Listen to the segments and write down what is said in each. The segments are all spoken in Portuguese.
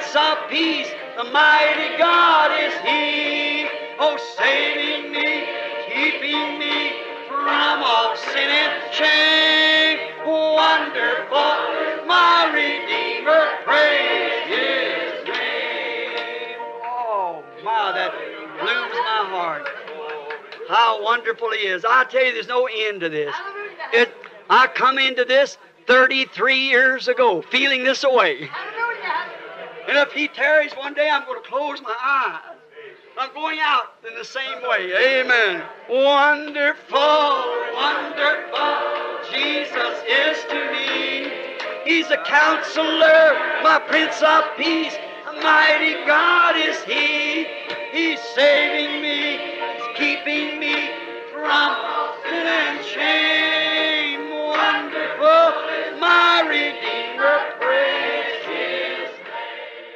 Prince of Peace, the mighty God is He. Oh, saving me, keeping me from all sin and shame. Wonderful, my Redeemer, praise His name. Oh, my, that blooms my heart. How wonderful He is. I tell you, there's no end to this. I come into this 33 years ago, feeling this away. And if He tarries one day, I'm going to close my eyes. I'm going out in the same way. Amen. Wonderful, wonderful, Jesus is to me. He's a counselor, my Prince of Peace. A mighty God is He. He's saving me. He's keeping me from sin and shame. Wonderful, my Redeemer, praise His name.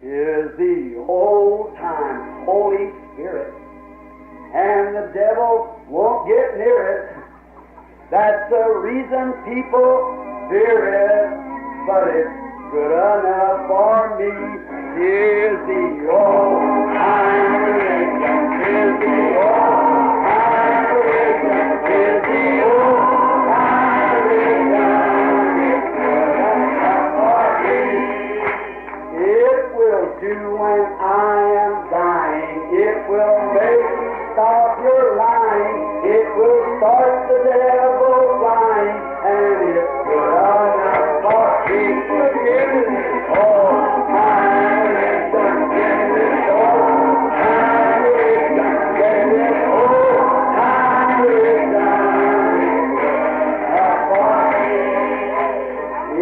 Is the old-time Holy Spirit, and the devil won't get near it. That's the reason people fear it, but it's good enough for me. Here's the old-time religion, here's the old-time religion, here's the old-time religion. It's good enough for me. It will do when I am dying. It will make you stop your lying. It will start the devil flying, and it's good enough for me. Give it all time, religion. Give it all time, religion. Give it all time, religion. It's good enough for me.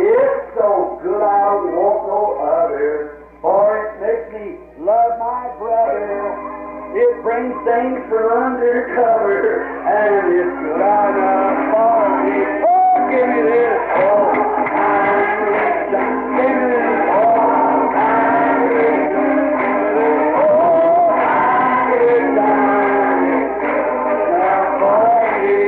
It's so good I won't know other, for it makes me love my brother. It brings things from undercover, and it's good enough for me. Oh, give me this all time religion. Give me this all time religion. Give me this all time religion. It's good enough for me.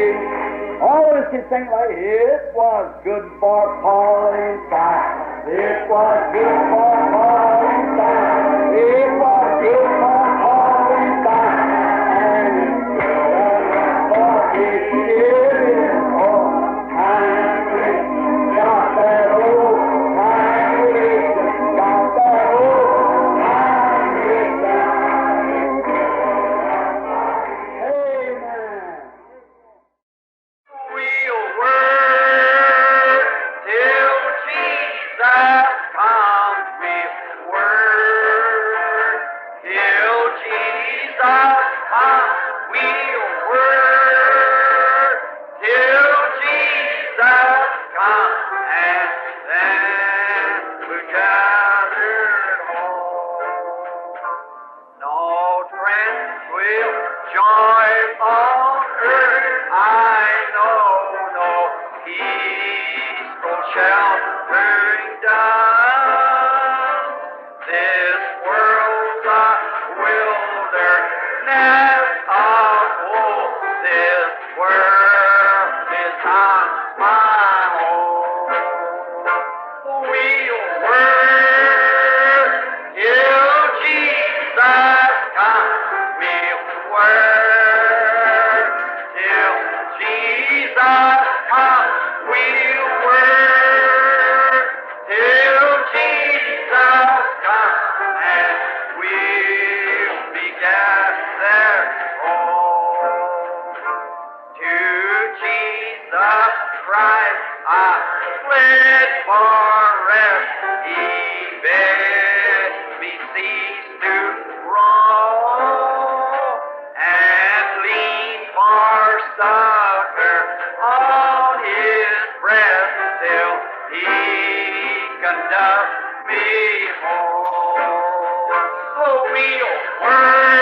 All of us can sing like, it was good for Paul and Silas. It was good for Paul and Silas. It was good for Paul and Silas. And it's good enough for me. It is old time religion. Got that old time religion. Got that old time religion. Amen. We'll work till Jesus comes. We'll work till Jesus comes. We'll work till Jesus comes, and then we'll gather home. No friends will join on earth, I know, no peaceful sheltering down. This world's a wilderness of woe. This world is not my home. We'll work till Jesus comes. We'll work till Jesus comes. We'll work till Jesus comes, and we'll be gathered home. To Jesus Christ I fled for rest. He bid me cease to roam, and lean for succor on His breast till He conduct me home. So we'll work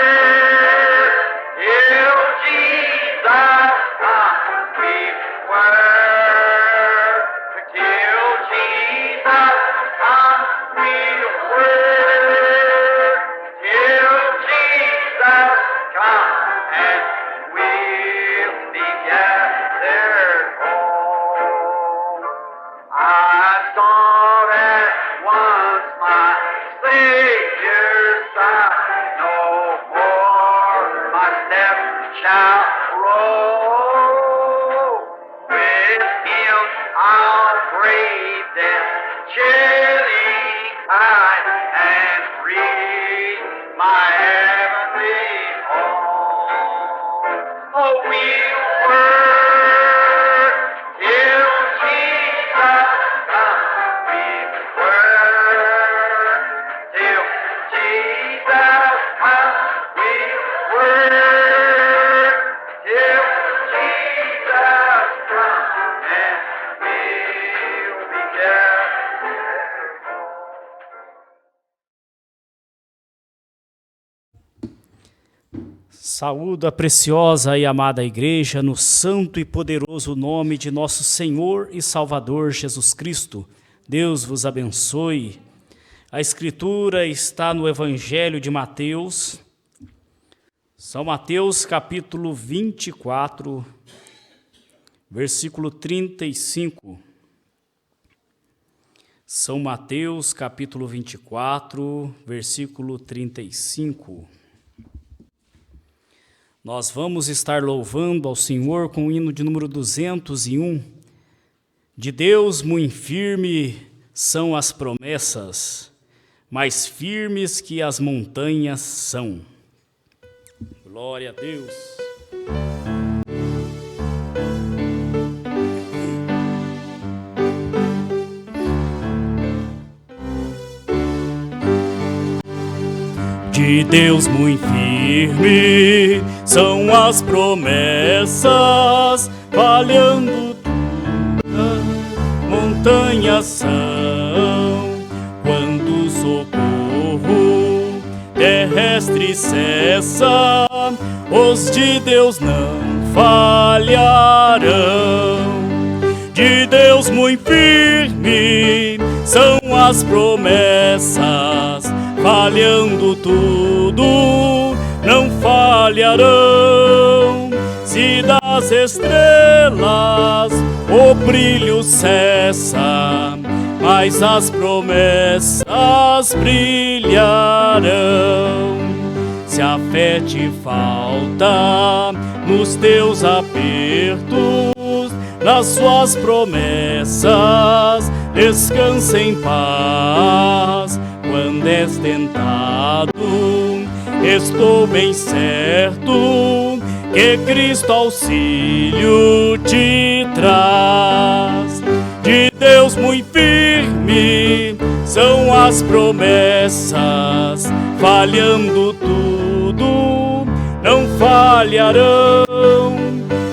till Jesus comes. We'll work till Jesus comes. We'll work till Jesus comes, and we'll be gathered home. I saw that once my shall roll. With him I'll brave death, chilling tide, and reach my heavenly home. Oh, we'll work till Jesus comes. We'll work till Jesus comes. We'll work till Jesus comes, and we'll be there. Saúdo a preciosa e amada igreja no santo e poderoso nome de nosso Senhor e Salvador Jesus Cristo. Deus vos abençoe. A escritura está no Evangelho de Mateus, São Mateus capítulo 24, versículo 35. São Mateus capítulo 24, versículo 35. Nós vamos estar louvando ao Senhor com o hino de número 201. De Deus muito firme são as promessas, mais firmes que as montanhas são. Glória a Deus. De Deus muito firme são as promessas, falhando tudo, montanhas são. Quando o socorro terrestre cessa, os de Deus não falharão. De Deus muito firme são as promessas, falhando tudo, não falharão. Se das estrelas o brilho cessa, mas as promessas brilharão. Se a fé te falta nos teus apertos, nas suas promessas descansa em paz. Quando és tentado, estou bem certo que Cristo auxílio te traz. De Deus muito firme são as promessas, falhando tudo, não falharão.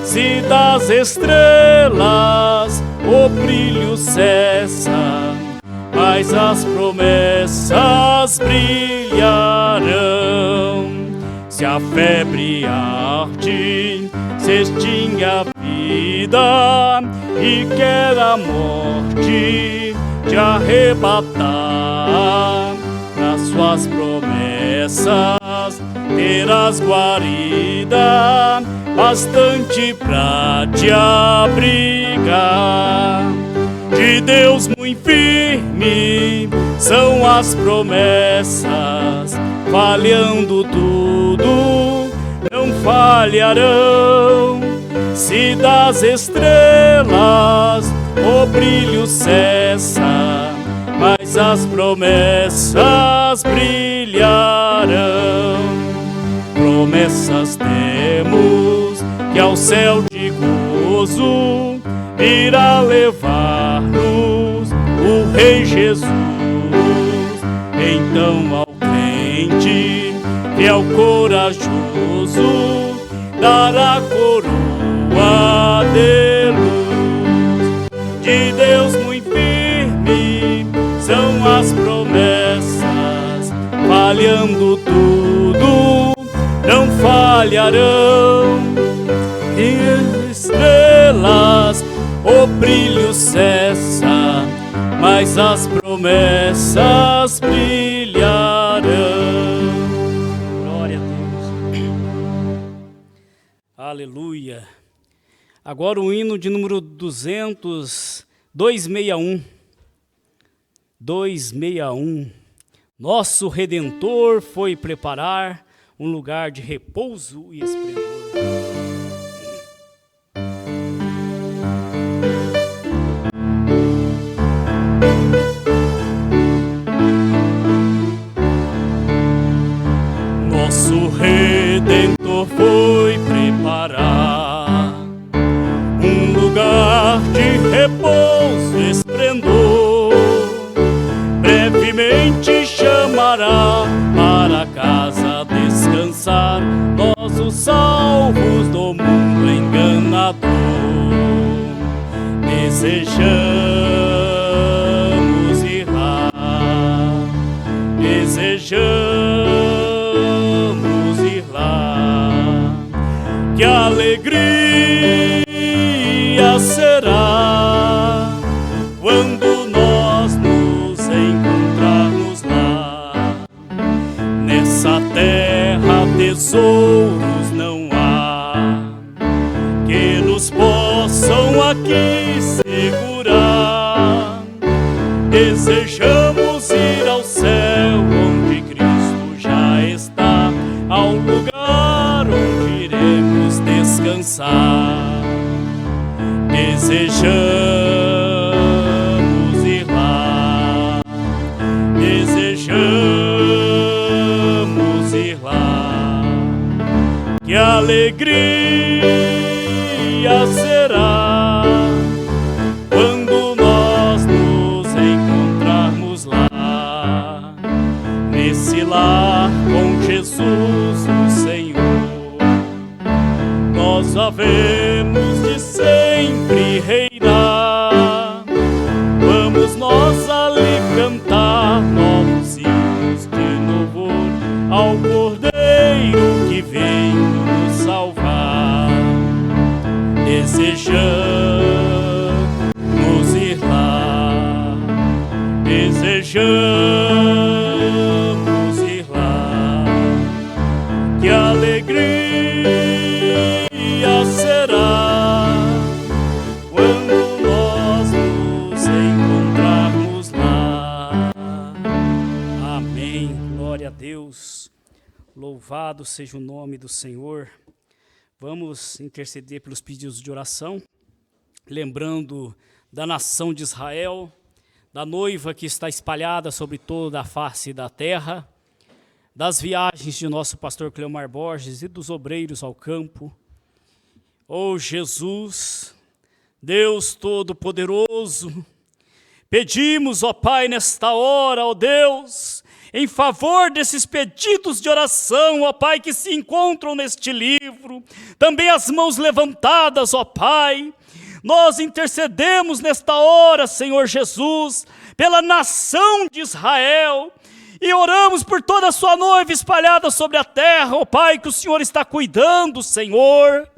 Se das estrelas o brilho cessa, mas as promessas brilharão. Se a febre arde, se extingue a vida e quer a morte te arrebatar, nas suas promessas terás guarida bastante pra te abrigar. De Deus muito firme são as promessas, falhando tudo, não falharão. Se das estrelas o brilho cessa, mas as promessas brilharão. Promessas temos que ao céu de gozo virá levar-nos o Rei Jesus. Então ao crente fiel corajoso dará coroa de luz. De Deus muito firme são as promessas, falhando tudo, não falharão. E estrelas o brilho cessa, mas as promessas brilharão. Glória a Deus. Aleluia. Agora o hino de número 261. 261. Nosso Redentor foi preparar um lugar de repouso e esplendor. alegremente chamará para casa descansar, nós os salvos do mundo enganador. Desejamos ir lá, desejamos ir lá. Que alegria será quando nós nos encontrarmos lá. Nessa terra tesouros não há que nos possam aqui segurar. Desejamos ir ao céu onde Cristo já está, ao lugar onde iremos descansar. Desejamos ir lá, desejamos ir lá. Que alegria será quando nós nos encontrarmos lá, nesse lar com Jesus o Senhor. Nós havemos de sempre reinar, vamos nós ali cantar novos hinos de louvor ao Cordeiro que veio nos salvar. Desejamos ir lá, desejamos ir lá. Que alegria será quando nós nos encontrarmos lá. Amém. Glória a Deus. Louvado seja o nome do Senhor. Vamos interceder pelos pedidos de oração, lembrando da nação de Israel, da noiva que está espalhada sobre toda a face da terra, das viagens de nosso pastor Cleomar Borges e dos obreiros ao campo. Oh Jesus, Deus Todo-Poderoso, pedimos, ó Pai, nesta hora, ó Deus, em favor desses pedidos de oração, ó Pai, que se encontram neste livro, também as mãos levantadas, ó Pai, nós intercedemos nesta hora, Senhor Jesus, pela nação de Israel, e oramos por toda a sua noiva espalhada sobre a terra, ó Pai, que o Senhor está cuidando, Senhor.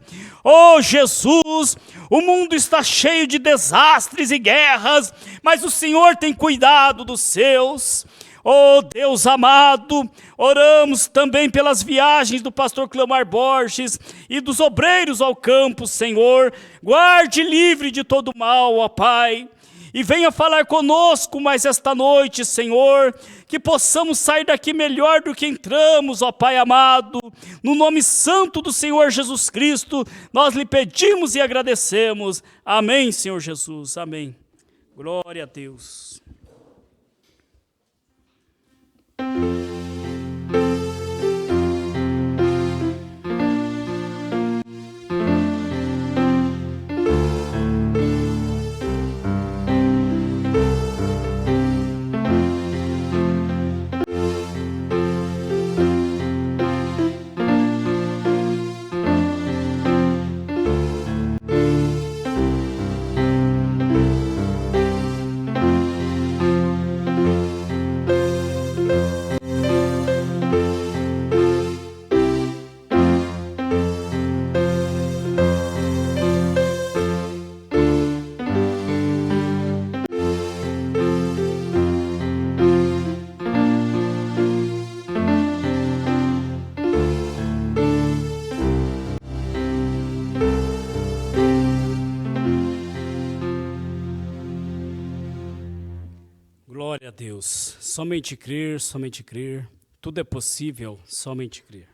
Oh Jesus, o mundo está cheio de desastres e guerras, mas o Senhor tem cuidado dos seus. Oh Deus amado, oramos também pelas viagens do pastor Cleomar Borges e dos obreiros ao campo, Senhor. Guarde livre de todo mal, ó Pai. E venha falar conosco mais esta noite, Senhor, que possamos sair daqui melhor do que entramos, ó Pai amado. No nome santo do Senhor Jesus Cristo, nós lhe pedimos e agradecemos. Amém, Senhor Jesus, amém. Glória a Deus. Glória a Deus. Somente crer, somente crer. Tudo é possível, somente crer.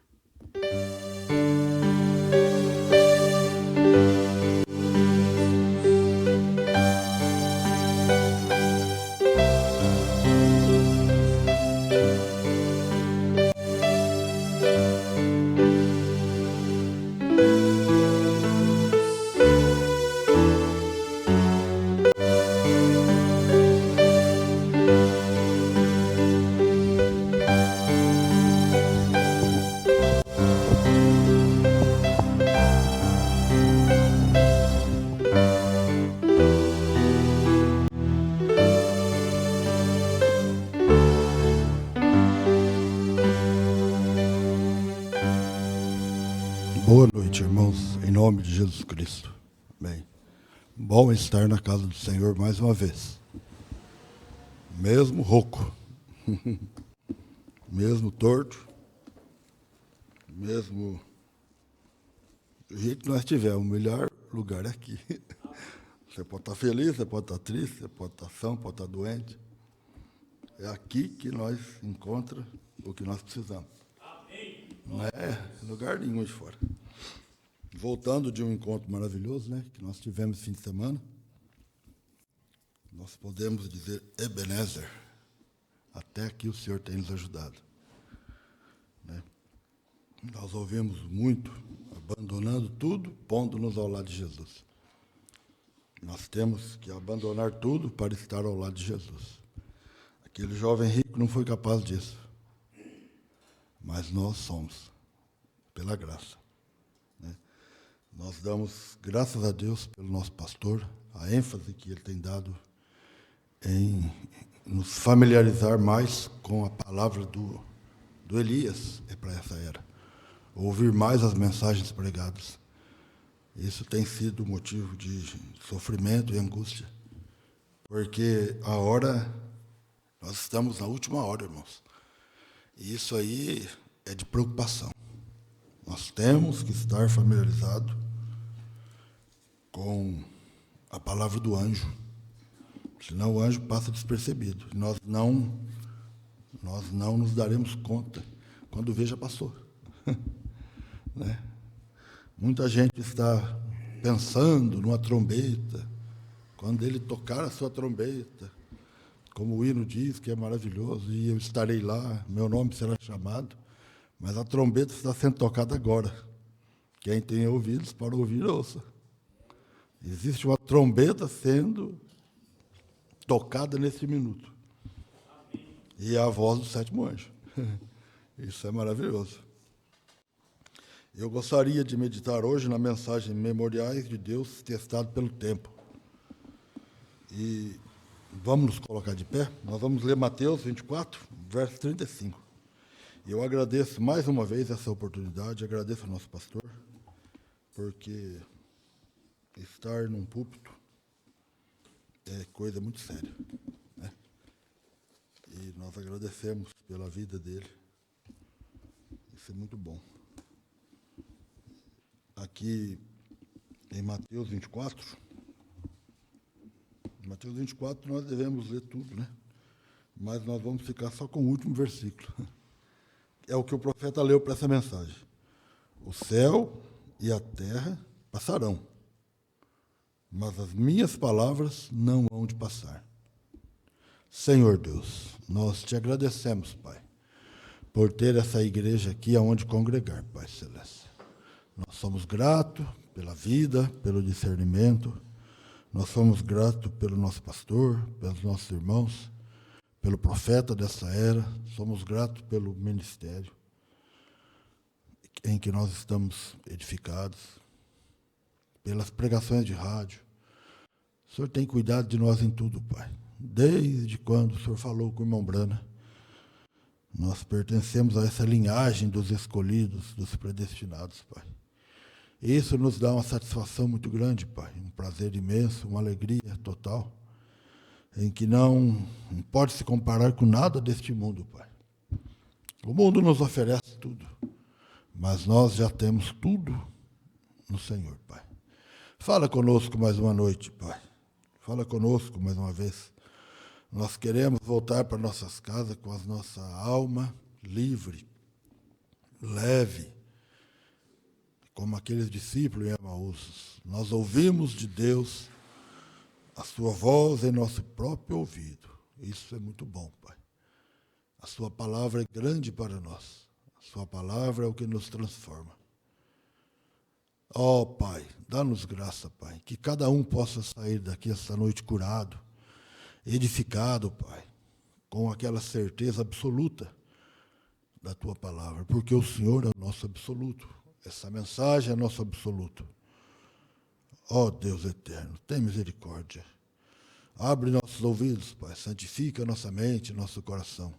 nome de Jesus Cristo. Amém. Bom estar na casa do Senhor mais uma vez. Mesmo rouco, mesmo torto, mesmo do jeito que nós estivermos, o melhor lugar é aqui. Você pode estar feliz, você pode estar triste, você pode estar são, pode estar doente. É aqui que nós encontramos o que nós precisamos. Não é lugar nenhum de fora. Voltando de um encontro maravilhoso, né, que nós tivemos esse fim de semana, nós podemos dizer, Ebenezer, até aqui o Senhor tem nos ajudado. Né? Nós ouvimos muito, abandonando tudo, pondo-nos ao lado de Jesus. Nós temos que abandonar tudo para estar ao lado de Jesus. Aquele jovem rico não foi capaz disso. Mas nós somos, pela graça. Né? Nós damos graças a Deus pelo nosso pastor, a ênfase que ele tem dado em nos familiarizar mais com a palavra do Elias para essa era. Ouvir mais as mensagens pregadas. Isso tem sido motivo de sofrimento e angústia. Porque nós estamos na última hora, irmãos. E isso aí é de preocupação. Nós temos que estar familiarizados com a palavra do anjo. Senão o anjo passa despercebido. Nós não nos daremos conta quando o veja passou. Né? Muita gente está pensando numa trombeta. Quando ele tocar a sua trombeta, como o hino diz, que é maravilhoso, e eu estarei lá, meu nome será chamado, mas a trombeta está sendo tocada agora. Quem tem ouvidos para ouvir, ouça. Existe uma trombeta sendo tocada nesse minuto. E é a voz do sétimo anjo. Isso é maravilhoso. Eu gostaria de meditar hoje na mensagem Memoriais de Deus Testado pelo Tempo. E vamos nos colocar de pé. Nós vamos ler Mateus 24, verso 35. E eu agradeço mais uma vez essa oportunidade, agradeço ao nosso pastor, porque estar num púlpito é coisa muito séria. Né? E nós agradecemos pela vida dele. Isso é muito bom. Aqui em Mateus 24, nós devemos ler tudo, né? Mas nós vamos ficar só com o último versículo. É o que o profeta leu para essa mensagem. O céu e a terra passarão, mas as minhas palavras não hão de passar. Senhor Deus, nós te agradecemos, Pai, por ter essa igreja aqui aonde congregar, Pai Celeste. Nós somos gratos pela vida, pelo discernimento. Nós somos gratos pelo nosso pastor, pelos nossos irmãos, pelo profeta dessa era. Somos gratos pelo ministério em que nós estamos edificados, pelas pregações de rádio. O Senhor tem cuidado de nós em tudo, Pai. Desde quando o Senhor falou com o irmão Brana, nós pertencemos a essa linhagem dos escolhidos, dos predestinados, Pai. Isso nos dá uma satisfação muito grande, Pai, um prazer imenso, uma alegria total, em que não pode se comparar com nada deste mundo, Pai. O mundo nos oferece tudo, mas nós já temos tudo no Senhor, Pai. Fala conosco mais uma noite, Pai. Fala conosco mais uma vez. Nós queremos voltar para nossas casas com a nossa alma livre, leve, como aqueles discípulos em Emaús. Nós ouvimos de Deus a sua voz em nosso próprio ouvido. Isso é muito bom, Pai. A sua palavra é grande para nós. A sua palavra é o que nos transforma. Ó, Pai, dá-nos graça, Pai, que cada um possa sair daqui esta noite curado, edificado, Pai, com aquela certeza absoluta da Tua palavra, porque o Senhor é o nosso absoluto. Essa mensagem é nosso absoluto. Ó Deus eterno, tem misericórdia. Abre nossos ouvidos, Pai, santifica nossa mente, nosso coração,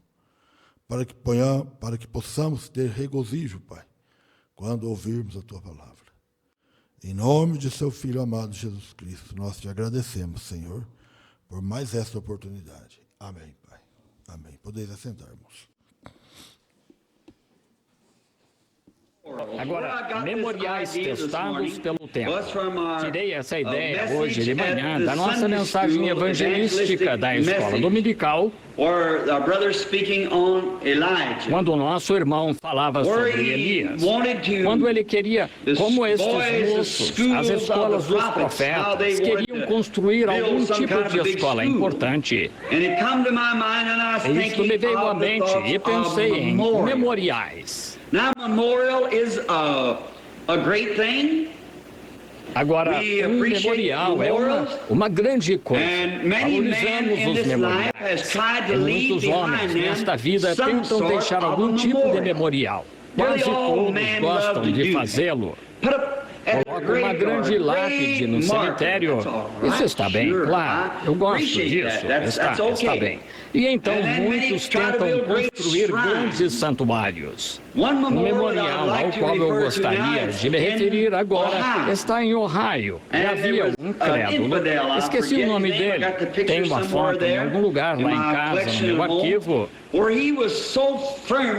para que possamos ter regozijo, Pai, quando ouvirmos a Tua palavra. Em nome de seu Filho amado Jesus Cristo, nós te agradecemos, Senhor, por mais esta oportunidade. Amém, Pai. Amém. Podeis assentar, irmãos. Agora, memoriais testados pelo tempo. Tirei essa ideia hoje de manhã da nossa mensagem evangelística da escola dominical, quando o nosso irmão falava sobre Elias, quando ele queria, como estes moços, as escolas dos profetas, queriam construir algum tipo de escola importante. Isso me veio à mente e pensei em memoriais. Now, memorial is a great thing. Agora, um memorial é uma grande coisa. Valorizamos os memoriais. E muitos homens nesta vida tentam deixar algum tipo de memorial. Quase todos gostam de fazê-lo. Coloca uma grande lápide no cemitério. Isso está bem, claro. Eu gosto disso. Está bem. E então muitos tentam construir grandes santuários. Um memorial ao qual eu gostaria de me referir agora está em Ohio. E havia um crédulo, esqueci o nome dele. Tem uma foto em algum lugar lá em casa, no meu arquivo.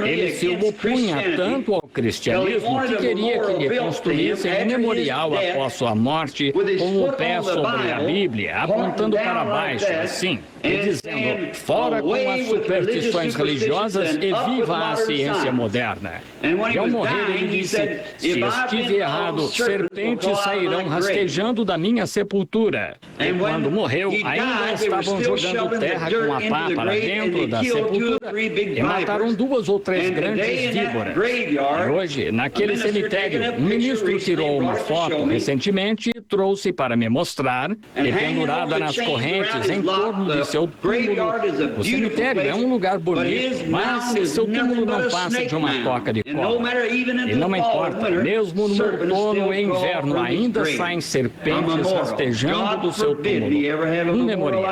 Ele se opunha tanto ao cristianismo que queria que lhe construíssem um memorial após sua morte, com o pé sobre a Bíblia, apontando para baixo, assim, e dizendo, fora com as superstições religiosas e viva a ciência moderna. E ao morrer ele disse, se estive errado, serpentes sairão rastejando da minha sepultura. E quando morreu, ainda estavam jogando terra com a pá para dentro da sepultura e mataram 2 ou 3 grandes víboras. E hoje, naquele cemitério, um ministro tirou uma foto recentemente e trouxe para me mostrar, e pendurada nas correntes em torno de seu túmulo. O cemitério é um lugar bonito, mas seu túmulo não passa de uma toca de cobra. E não importa, mesmo no outono e inverno, ainda saem serpentes rastejando do seu túmulo. Um memorial.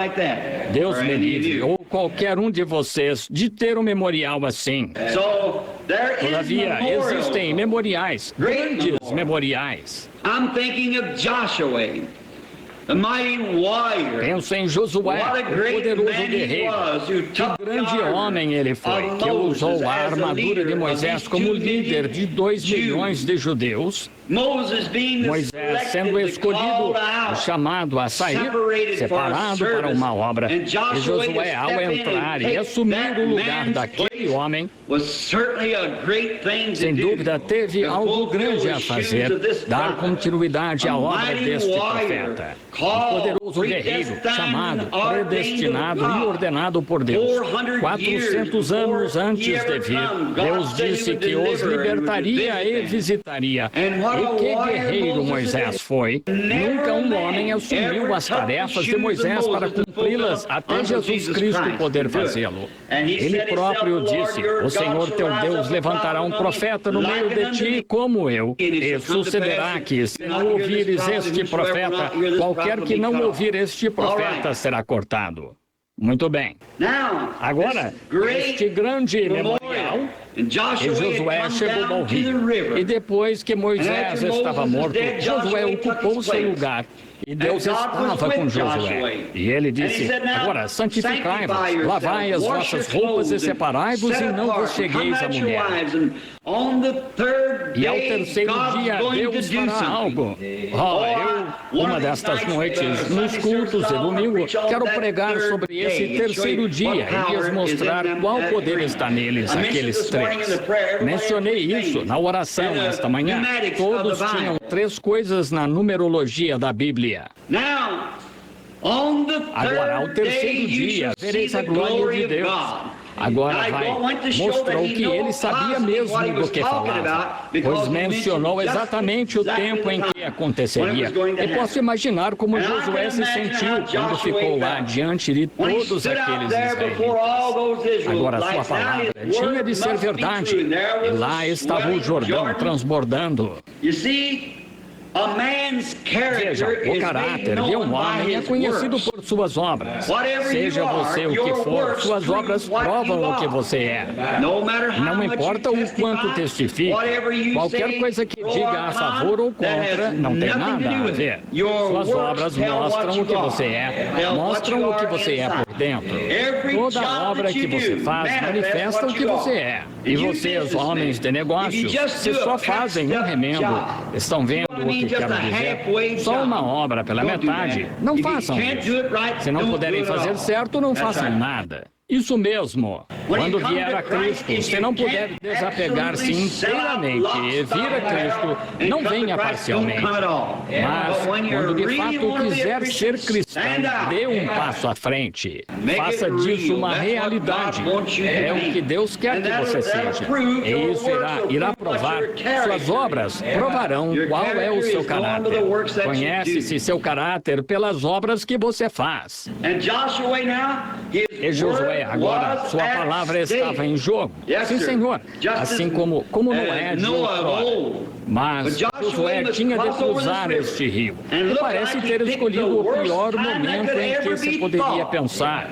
Deus me livre, ou qualquer um de vocês, de ter um memorial assim. Todavia, existem memoriais, grandes memoriais. Penso em Josué, o poderoso guerreiro. Que grande homem ele foi, que usou a armadura de Moisés como líder de 2 milhões de judeus. Moisés sendo escolhido, chamado a sair, separado para uma obra. E Josué, ao entrar e assumir o lugar daquele homem, sem dúvida teve algo grande a fazer, dar continuidade à obra deste profeta. Um poderoso guerreiro, chamado, predestinado e ordenado por Deus. 400 anos antes de vir, Deus disse que os libertaria e visitaria. E que guerreiro Moisés foi. Nunca um homem assumiu as tarefas de Moisés para cumpri-las até Jesus Cristo poder fazê-lo. Ele próprio disse, o Senhor teu Deus levantará um profeta no meio de ti como eu. E sucederá que, se não ouvires este profeta, qualquer que não ouvir este profeta será cortado. Muito bem. Agora, este grande memorial, e Josué chegou ao rio. E depois que Moisés estava morto, Josué ocupou seu lugar. E Deus estava com Josué. E ele disse, agora santificai-vos, lavai as vossas roupas e separai-vos e não vos chegueis à mulher. E ao terceiro dia Deus fará algo. Uma destas noites, nos cultos de domingo, quero pregar sobre esse terceiro dia e lhes mostrar qual poder está neles, aqueles 3. Mencionei isso na oração esta manhã. Todos tinham 3 coisas na numerologia da Bíblia. Agora, ao terceiro dia, vereis a glória de Deus. Agora mostrou que ele sabia mesmo do que falava, pois mencionou exatamente o tempo em que aconteceria. E posso imaginar como Josué se sentiu quando ficou lá diante de todos aqueles israelitas. Agora, sua palavra tinha de ser verdade, e lá estava o Jordão transbordando. Veja, o caráter de um homem é conhecido por suas obras. Seja você o que for, suas obras provam o que você é. Não importa o quanto testifique, qualquer coisa que diga a favor ou contra não tem nada a ver. Suas obras mostram o que você é, mostram o que você é por dentro. Toda obra que você faz manifesta o que você é. E vocês, homens de negócios, se só fazem um remendo, estão vendo o que quero dizer? Só uma obra pela metade, não façam isso. Se não puderem fazer certo, não façam nada. Isso mesmo. Quando vier a Cristo, se não puder desapegar-se inteiramente e vir a Cristo, não venha parcialmente. Mas, quando de fato quiser ser cristão, dê um passo à frente. Faça disso uma realidade. É o que Deus quer que você seja. E isso irá provar. Suas obras provarão qual é o seu caráter. Conhece-se seu caráter pelas obras que você faz. E Josué, agora, sua palavra estava em jogo. Sim, Senhor. Assim como não é de outrora. Mas Josué tinha de cruzar este rio. E parece ter escolhido o pior momento em que se poderia pensar.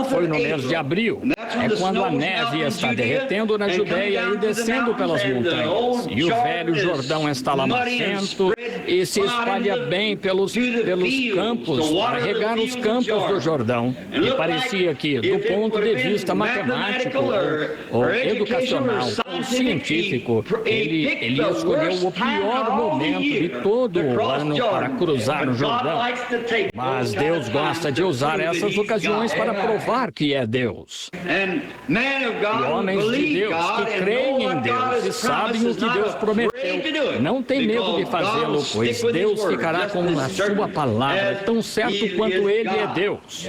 Foi no mês de abril. É quando a neve está derretendo na Judéia e descendo pelas montanhas. E o velho Jordão está lamacento e se espalha bem pelos campos, para regar os campos do Jordão. E parecia que, do ponto de vista matemático, ou educacional, ou científico, ele escolheu o pior momento de todo o ano para cruzar o Jordão. Mas Deus gosta de usar essas ocasiões para provar que é Deus. E homens de Deus que creem em Deus e sabem o que Deus prometeu, não tem medo de fazê-lo, pois Deus ficará com a sua palavra, tão certo quanto Ele é Deus.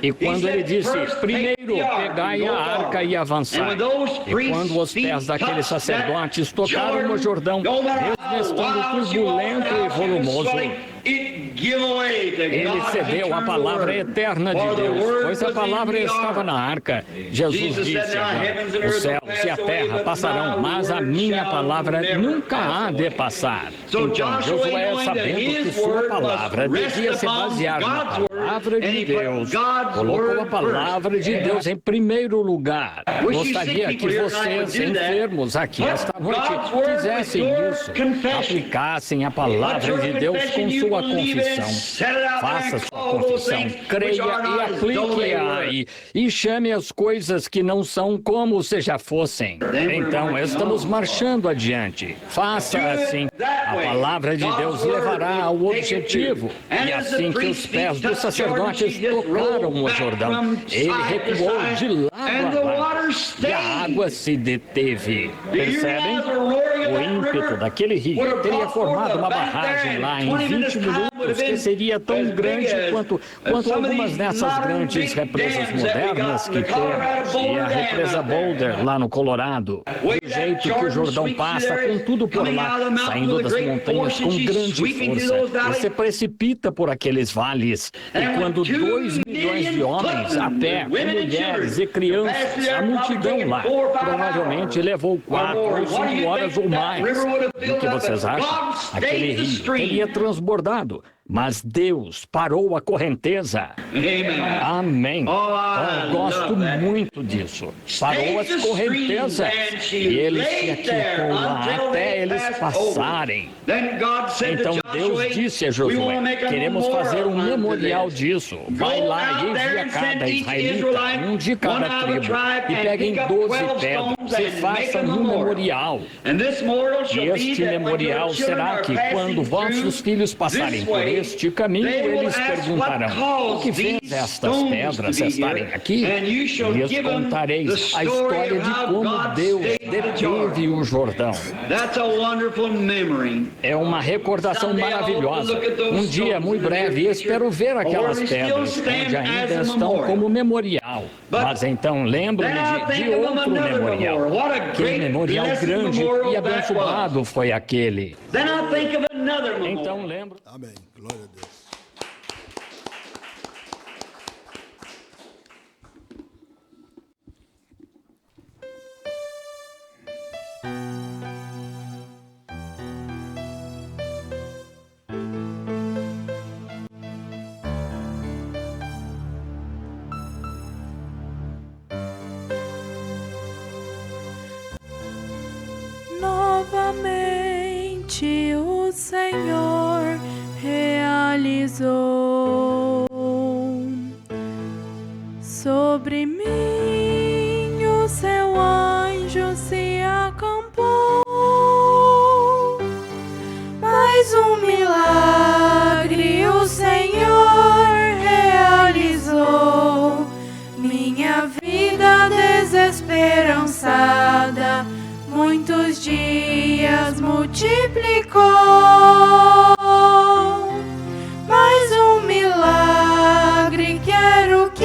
E quando Ele disse, primeiro pegai a arca e avançai, e quando os pés daqueles sacerdotes tocaram no Jordão, Deus estando turbulento e volumoso, Ele cedeu a palavra eterna de Deus, pois a palavra estava na arca. Jesus disse agora, os céus e a terra passarão, mas a minha palavra nunca há de passar. Então Josué, sabendo que sua palavra devia se basear na palavra de Deus, colocou a palavra de Deus em primeiro lugar. Gostaria que vocês, enfermos aqui esta noite, fizessem isso, aplicassem a palavra de Deus com sua confissão. Faça sua confissão, creia e aplique-a e chame as coisas que não são como se já fossem. Então, estamos marchando adiante. Faça assim. A palavra de Deus levará ao objetivo. E assim que os pés dos sacerdotes tocaram o Jordão, ele recuou de lado a lado e a água se deteve. Percebem? O ímpeto daquele rio teria formado uma barragem lá em 20 minutos, que seria tão grande quanto algumas dessas grandes represas modernas que temos. E a represa Boulder, lá no Colorado. Do jeito que o Jordão passa, com tudo por lá, saindo das montanhas com grande força. E se precipita por aqueles vales. E quando 2 milhões de homens, a pé, com mulheres e crianças, a multidão lá, provavelmente levou 4 ou 5 horas ou mais. E o que vocês acham? Aquele rio teria transbordado. Mas Deus parou a correnteza. Amém. Gosto muito disso. Parou as correntezas e ele se aquietou lá até eles passarem. Então Deus disse a Josué, queremos fazer um memorial disso. Vai lá e envie a cada israelita, um de cada tribo, e peguem 12 pedras e façam um memorial. E este memorial será que quando vossos filhos passarem por este caminho, eles perguntarão, o que fez estas pedras estarem aqui? E lhes contareis a história de como Deus deteve o Jordão. É uma recordação maravilhosa. Um dia muito breve, espero ver aquelas pedras onde ainda estão como memorial. Mas então lembro-me de outro memorial. Que memorial grande e abençoado foi aquele. Então lembro. Amém. Glória a Deus. novamente o Senhor realizou. Sobre mim o seu anjo se acampou. Mais um milagre o Senhor realizou. Minha vida desesperançada muitos dias multiplicou. Mais um milagre quero que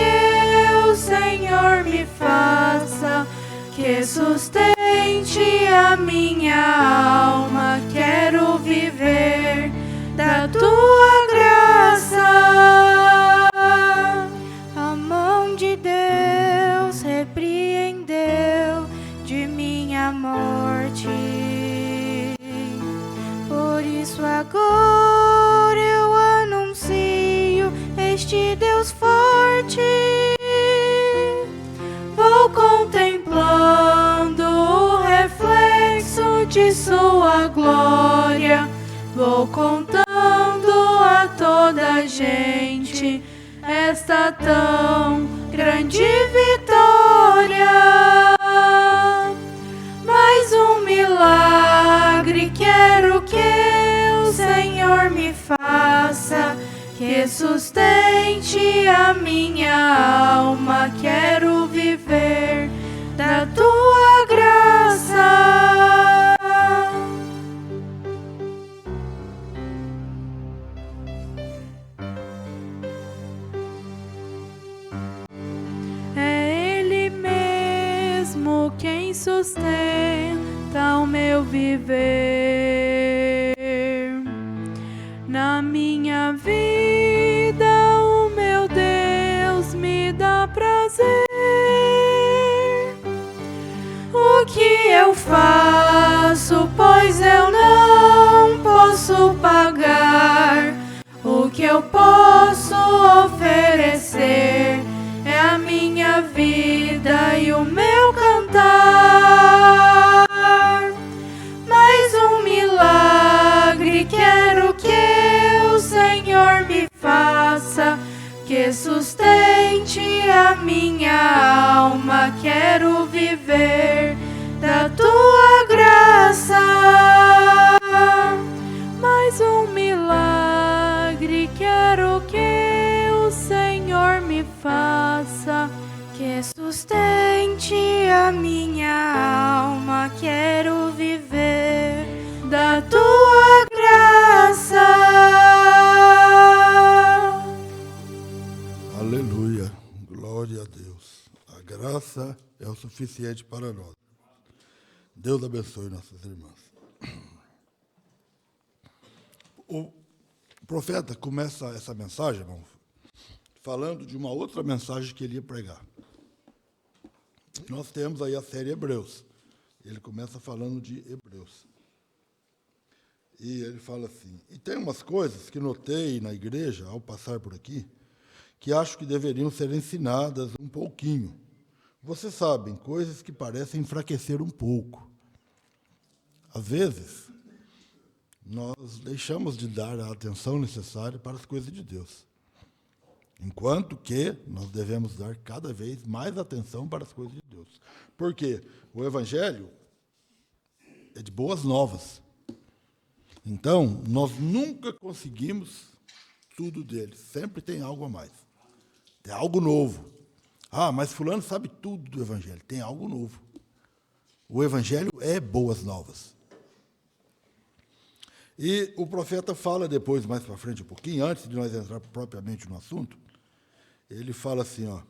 o Senhor me faça, que sustente a minha alma. Quero viver da tua graça. A mão de Deus repreendeu de minha morte. Por isso agora eu anuncio este Deus forte. Vou contemplando o reflexo de sua glória. Vou contando a toda a gente esta tão grande vitória. Mais um milagre quero que o Senhor me faça, que sustente a minha alma. Quero viver da tua graça. É Ele mesmo quem sustenta o meu viver. Na minha vida o meu Deus me dá prazer. O que eu faço, pois eu não posso pagar. O que eu posso oferecer é a minha vida e o meu cantar. Mais um milagre quero que o Senhor me faça, que sustente a minha alma. Quero viver da tua graça. Mais um milagre quero que o Senhor me faça, que sustente a minha alma. Quero viver da tua graça. Aleluia, glória a Deus. A graça é o suficiente para nós. Deus abençoe nossas irmãs. O profeta começa essa mensagem, irmão, falando de uma outra mensagem que ele ia pregar. Nós temos aí a série Hebreus. Ele começa falando de Hebreus. E ele fala assim, e tem umas coisas que notei na igreja, ao passar por aqui, que acho que deveriam ser ensinadas um pouquinho. Vocês sabem, coisas que parecem enfraquecer um pouco. Às vezes, nós deixamos de dar a atenção necessária para as coisas de Deus. Enquanto que nós devemos dar cada vez mais atenção para as coisas de Deus. Porque o Evangelho é de boas novas. Então, nós nunca conseguimos tudo dele. Sempre tem algo a mais. Tem algo novo. Ah, mas fulano sabe tudo do Evangelho. Tem algo novo. O Evangelho é boas novas. E o profeta fala depois, mais para frente um pouquinho, antes de nós entrar propriamente no assunto, ele fala assim, ó,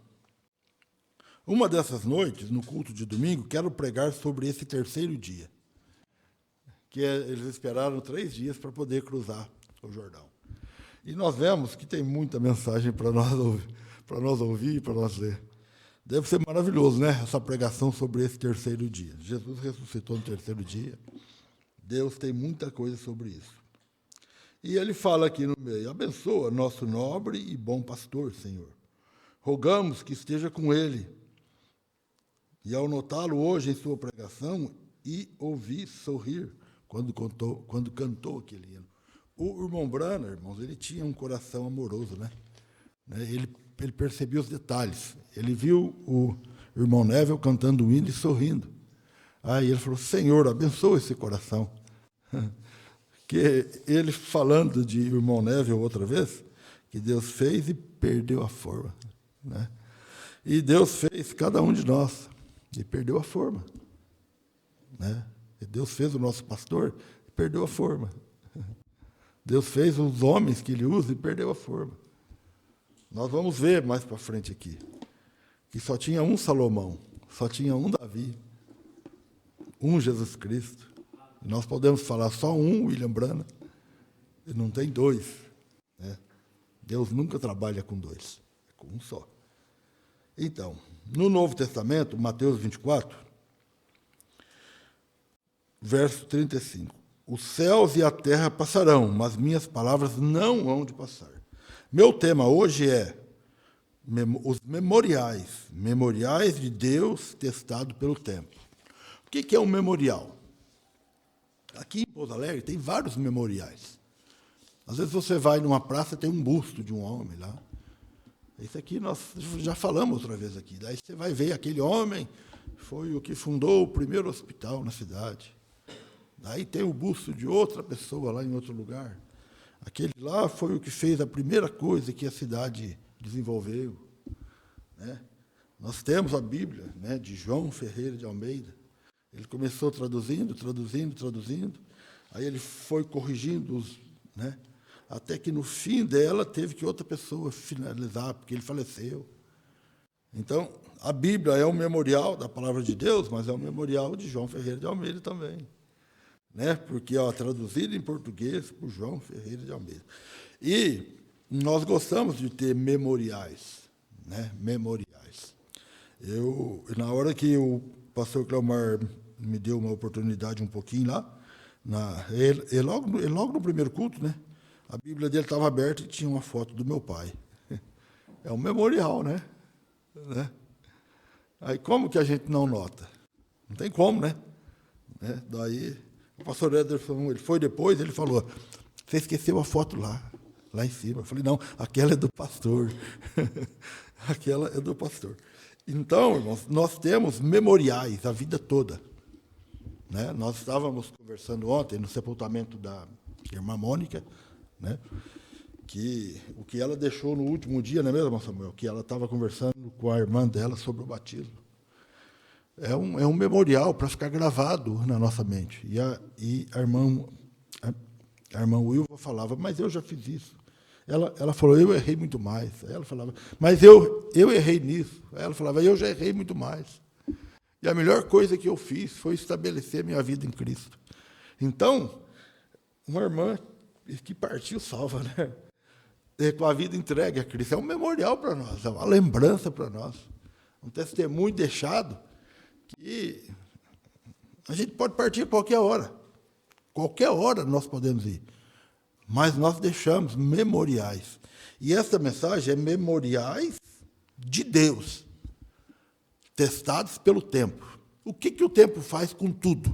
uma dessas noites, no culto de domingo, quero pregar sobre esse terceiro dia, que eles esperaram 3 dias para poder cruzar o Jordão. E nós vemos que tem muita mensagem para nós ouvir e para nós ler. Deve ser maravilhoso, né, essa pregação sobre esse terceiro dia. Jesus ressuscitou no terceiro dia. Deus tem muita coisa sobre isso. E ele fala aqui no meio, abençoa nosso nobre e bom pastor, Senhor. Rogamos que esteja com ele. E ao notá-lo hoje em sua pregação e ouvir sorrir quando cantou aquele hino. O irmão Branham, irmãos, ele tinha um coração amoroso, né? Ele percebia os detalhes. Ele viu o irmão Neville cantando o hino e sorrindo. Aí ele falou, Senhor, abençoa esse coração. Que ele, falando de irmão Neville outra vez, que Deus fez e perdeu a forma, né? E Deus fez cada um de nós e perdeu a forma, né? E Deus fez o nosso pastor e perdeu a forma. Deus fez os homens que ele usa e perdeu a forma. Nós vamos ver mais para frente aqui que só tinha um Salomão, só tinha um Davi, um Jesus Cristo. Nós podemos falar só um William Branham, e não tem dois, né? Deus nunca trabalha com dois, é com um só. Então, no Novo Testamento, Mateus 24, verso 35. Os céus e a terra passarão, mas minhas palavras não hão de passar. Meu tema hoje é os memoriais de Deus testado pelo tempo. O que é um memorial? Aqui em Pouso Alegre tem vários memoriais. Às vezes você vai numa praça, tem um busto de um homem lá. Isso aqui nós já falamos outra vez aqui. Daí você vai ver aquele homem foi o que fundou o primeiro hospital na cidade. Daí tem o busto de outra pessoa lá em outro lugar. Aquele lá foi o que fez a primeira coisa que a cidade desenvolveu, né? Nós temos a Bíblia, né, de João Ferreira de Almeida. Ele começou traduzindo. Aí ele foi corrigindo, né, até que no fim dela teve que outra pessoa finalizar, porque ele faleceu. Então, a Bíblia é um memorial da palavra de Deus, mas é um memorial de João Ferreira de Almeida também, né? Porque traduzido em português por João Ferreira de Almeida. E nós gostamos de ter memoriais, né? Memoriais. Na hora que o pastor Cleomar me deu uma oportunidade um pouquinho lá, logo no primeiro culto, né? A Bíblia dele estava aberta e tinha uma foto do meu pai. É um memorial, né? Aí como que a gente não nota? Não tem como, né? Daí o pastor Ederson, ele foi depois, ele falou, você esqueceu a foto lá em cima. Eu falei, não, aquela é do pastor. Aquela é do pastor. Então, irmãos, nós temos memoriais a vida toda, né? Nós estávamos conversando ontem no sepultamento da irmã Mônica, né? Que o que ela deixou no último dia, não é mesmo, Samuel? Que ela estava conversando com a irmã dela sobre o batismo. É um memorial para ficar gravado na nossa mente. E a irmã Wilva falava, mas eu já fiz isso. Ela falou, eu errei muito mais. Aí ela falava, mas eu errei nisso. Aí ela falava, eu já errei muito mais. E a melhor coisa que eu fiz foi estabelecer minha vida em Cristo. Então, uma irmã que partiu salva, né? Com a vida entregue a Cristo. É um memorial para nós, é uma lembrança para nós. Um testemunho deixado que a gente pode partir a qualquer hora. Qualquer hora nós podemos ir. Mas nós deixamos memoriais. E essa mensagem é memoriais de Deus, testados pelo tempo. O que o tempo faz com tudo?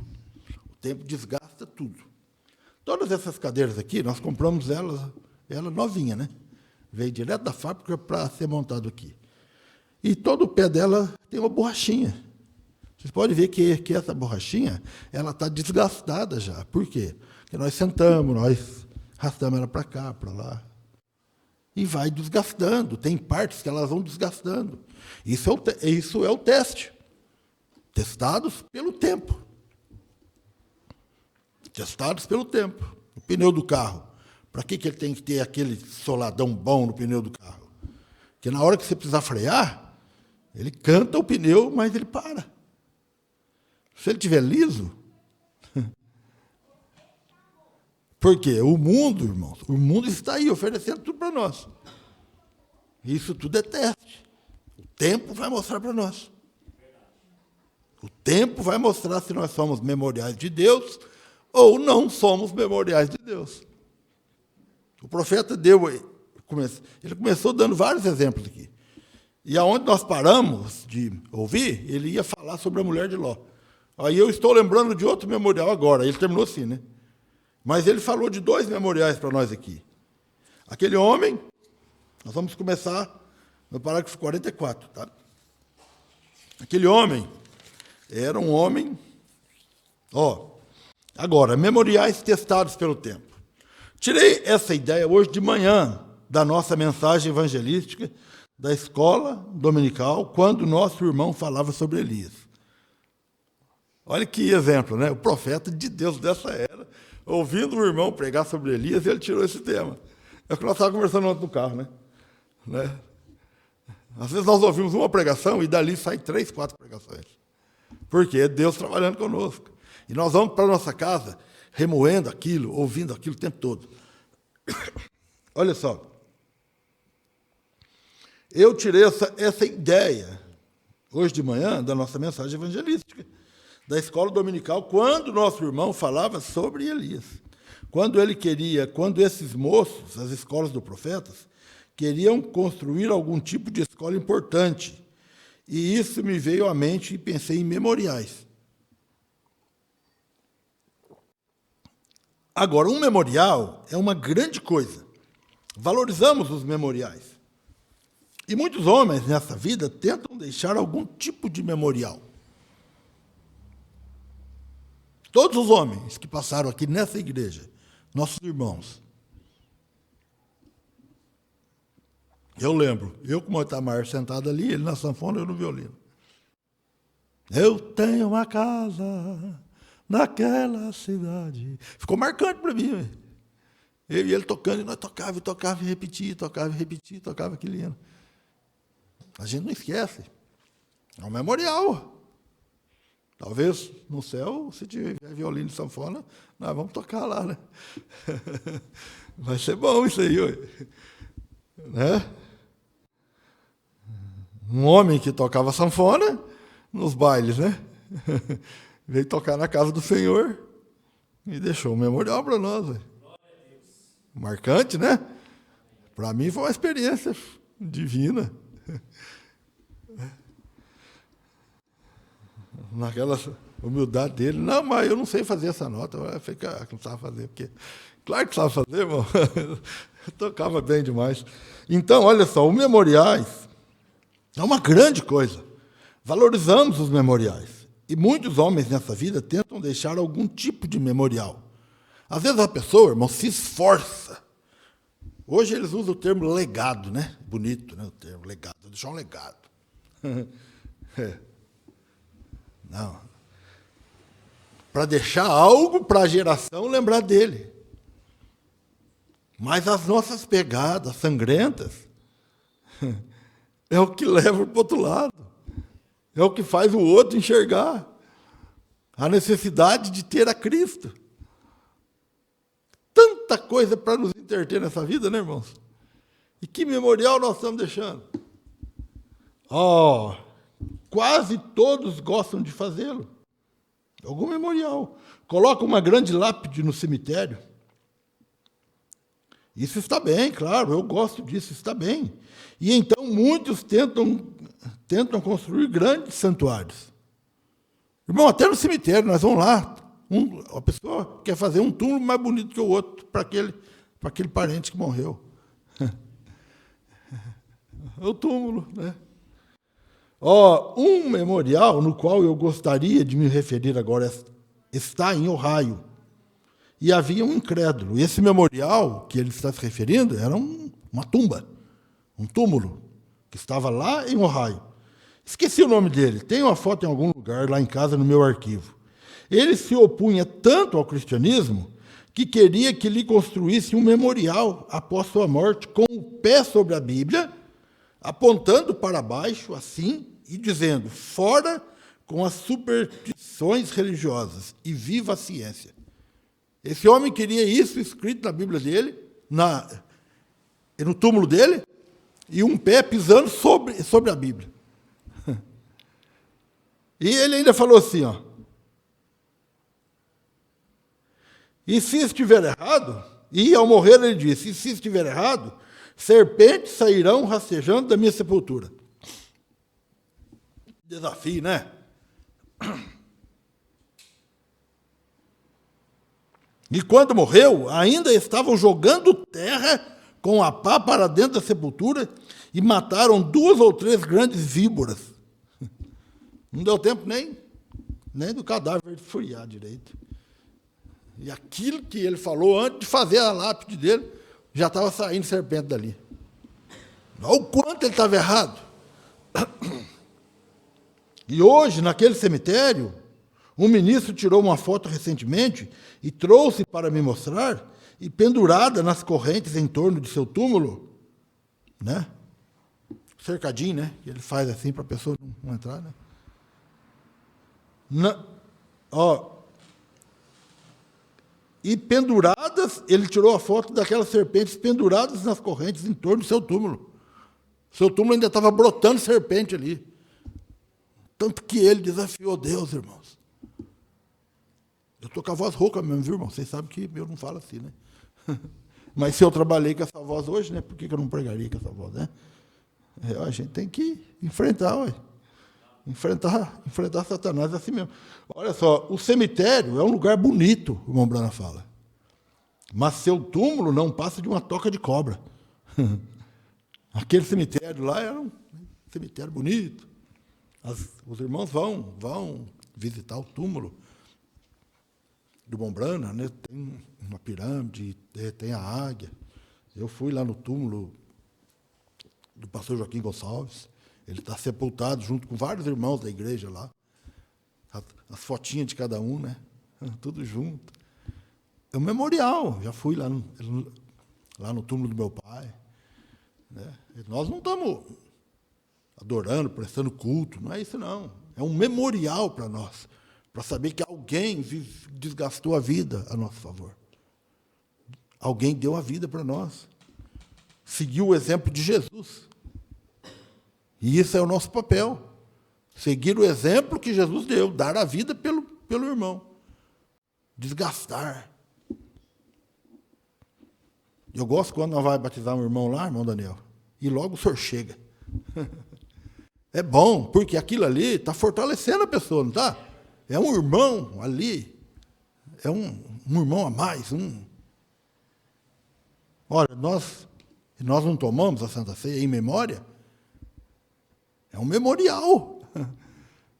O tempo desgasta tudo. Todas essas cadeiras aqui, nós compramos ela novinha, né? Veio direto da fábrica para ser montado aqui. E todo o pé dela tem uma borrachinha. Vocês podem ver que essa borrachinha ela está desgastada já. Por quê? Porque nós sentamos, nós arrastamos ela para cá, para lá. E vai desgastando. Tem partes que elas vão desgastando. Isso é o teste. Testados pelo tempo. Testados pelo tempo. O pneu do carro. Para que ele tem que ter aquele soladão bom no pneu do carro? Porque na hora que você precisar frear, ele canta o pneu, mas ele para. Se ele estiver liso... Por quê? O mundo, irmãos, o mundo está aí oferecendo tudo para nós. Isso tudo é teste. O tempo vai mostrar para nós. O tempo vai mostrar se nós somos memoriais de Deus ou não somos memoriais de Deus. O profeta ele começou dando vários exemplos aqui. E aonde nós paramos de ouvir, ele ia falar sobre a mulher de Ló. Aí eu estou lembrando de outro memorial agora. Ele terminou assim, né? Mas ele falou de 2 memoriais para nós aqui. Aquele homem, nós vamos começar no parágrafo 44, tá? Aquele homem era um homem... Agora, memoriais testados pelo tempo. Tirei essa ideia hoje de manhã da nossa mensagem evangelística da escola dominical, quando nosso irmão falava sobre Elias. Olha que exemplo, né? O profeta de Deus dessa era, ouvindo o irmão pregar sobre Elias, ele tirou esse tema. É o que nós estávamos conversando ontem no carro, né? Às vezes nós ouvimos uma pregação e dali saem 3, 4 pregações. Porque é Deus trabalhando conosco. E nós vamos para a nossa casa remoendo aquilo, ouvindo aquilo o tempo todo. Olha só. Eu tirei essa ideia, hoje de manhã, da nossa mensagem evangelística, da escola dominical, quando nosso irmão falava sobre Elias. Quando esses moços, as escolas dos profetas, queriam construir algum tipo de escola importante. E isso me veio à mente e pensei em memoriais. Agora, um memorial é uma grande coisa. Valorizamos os memoriais. E muitos homens nessa vida tentam deixar algum tipo de memorial. Todos os homens que passaram aqui nessa igreja, nossos irmãos. Eu lembro, eu com o Itamar sentado ali, ele na sanfona, eu no violino. Eu tenho uma casa naquela cidade. Ficou marcante para mim. Véio. Eu e ele tocando, e nós tocava e repetia, tocava aquele hino. A gente não esquece. É um memorial. Talvez no céu, se tiver violino e sanfona, nós vamos tocar lá, né? Vai ser bom isso aí, né? Um homem que tocava sanfona nos bailes, né? Veio tocar na casa do Senhor e deixou um memorial para nós. Véio. Marcante, né? Para mim foi uma experiência divina. Naquela humildade dele. Não, mas eu não sei fazer essa nota. Eu falei que não precisava fazer. Porque... Claro que precisava fazer, irmão. Eu tocava bem demais. Então, olha só, os memoriais é uma grande coisa. Valorizamos os memoriais. E muitos homens nessa vida tentam deixar algum tipo de memorial. Às vezes a pessoa, irmão, se esforça. Hoje eles usam o termo legado, né? Bonito, né? O termo legado. Deixar um legado. Não. Para deixar algo para a geração lembrar dele. Mas as nossas pegadas sangrentas é o que leva para o outro lado. É o que faz o outro enxergar a necessidade de ter a Cristo. Tanta coisa para nos entreter nessa vida, né, irmãos? E que memorial nós estamos deixando? Quase todos gostam de fazê-lo. Algum memorial. Coloca uma grande lápide no cemitério. Isso está bem, claro, eu gosto disso, está bem. E então muitos tentam construir grandes santuários. Irmão, até no cemitério, nós vamos lá. A pessoa quer fazer um túmulo mais bonito que o outro para aquele parente que morreu. É o túmulo, né? Um memorial no qual eu gostaria de me referir agora está em Ohio. E havia um incrédulo. E esse memorial que ele está se referindo era uma tumba, um túmulo, que estava lá em Ohio. Esqueci o nome dele. Tem uma foto em algum lugar lá em casa, no meu arquivo. Ele se opunha tanto ao cristianismo que queria que lhe construísse um memorial após sua morte, com o pé sobre a Bíblia, apontando para baixo, assim, e dizendo: fora com as superstições religiosas e viva a ciência. Esse homem queria isso escrito na Bíblia dele, no túmulo dele, e um pé pisando sobre a Bíblia. E ele ainda falou assim, e se estiver errado, e ao morrer ele disse, e se estiver errado, serpentes sairão rastejando da minha sepultura. Desafio, né? E quando morreu, ainda estavam jogando terra com a pá para dentro da sepultura e mataram 2 ou 3 grandes víboras. Não deu tempo nem do cadáver esfriar direito. E aquilo que ele falou antes de fazer a lápide dele, já estava saindo serpente dali. Olha o quanto ele estava errado. E hoje, naquele cemitério, um ministro tirou uma foto recentemente e trouxe para me mostrar, e pendurada nas correntes em torno de seu túmulo, né? Cercadinho, né? Que ele faz assim para a pessoa não entrar, né? E penduradas, ele tirou a foto daquelas serpentes penduradas nas correntes em torno do seu túmulo. Seu túmulo ainda estava brotando serpente ali. Tanto que ele desafiou Deus, irmãos. Eu estou com a voz rouca mesmo, viu, irmão? Vocês sabem que eu não falo assim, né? Mas se eu trabalhei com essa voz hoje, né? Por que eu não pregaria com essa voz, né? A gente tem que enfrentar, ué. Enfrentar Satanás assim mesmo. Olha só, o cemitério é um lugar bonito, o irmão Brana fala. Mas seu túmulo não passa de uma toca de cobra. Aquele cemitério lá era um cemitério bonito. Os irmãos vão visitar o túmulo do irmão Brana, né? Tem uma pirâmide, tem a águia. Eu fui lá no túmulo do pastor Joaquim Gonçalves. Ele está sepultado junto com vários irmãos da igreja lá. As fotinhas de cada um, né? Tudo junto. É um memorial. Já fui lá no túmulo do meu pai. Né? Nós não estamos adorando, prestando culto. Não é isso, não. É um memorial para nós. Para saber que alguém desgastou a vida a nosso favor. Alguém deu a vida para nós. Seguiu o exemplo de Jesus. E isso é o nosso papel. Seguir o exemplo que Jesus deu, dar a vida pelo irmão. Desgastar. Eu gosto quando nós vamos batizar um irmão lá, irmão Daniel, e logo o senhor chega. É bom, porque aquilo ali está fortalecendo a pessoa, não está? É um irmão ali, é um irmão a mais. Olha, nós não tomamos a Santa Ceia em memória. É um memorial.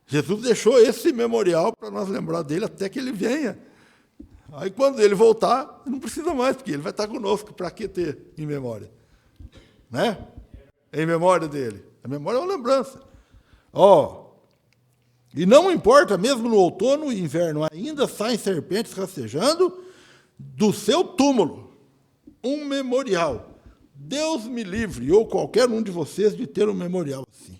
Jesus deixou esse memorial para nós lembrar dele até que ele venha. Aí, quando ele voltar, não precisa mais, porque ele vai estar conosco. Para que ter em memória? Né? Em memória dele. A memória é uma lembrança. E não importa, mesmo no outono e inverno, ainda saem serpentes rastejando do seu túmulo. Um memorial. Deus me livre, ou qualquer um de vocês, de ter um memorial assim.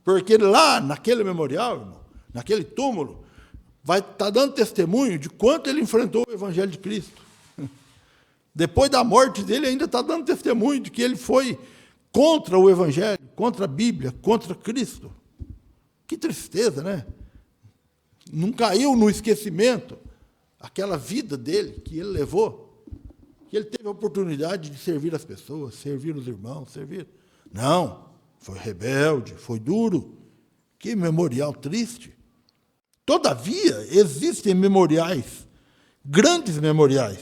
Porque lá, naquele memorial, irmão, naquele túmulo, vai estar dando testemunho de quanto ele enfrentou o Evangelho de Cristo. Depois da morte dele, ainda está dando testemunho de que ele foi contra o Evangelho, contra a Bíblia, contra Cristo. Que tristeza, né? Não caiu no esquecimento aquela vida dele que ele levou, que ele teve a oportunidade de servir as pessoas, servir os irmãos, servir. Não. Foi rebelde, foi duro. Que memorial triste. Todavia, existem memoriais, grandes memoriais.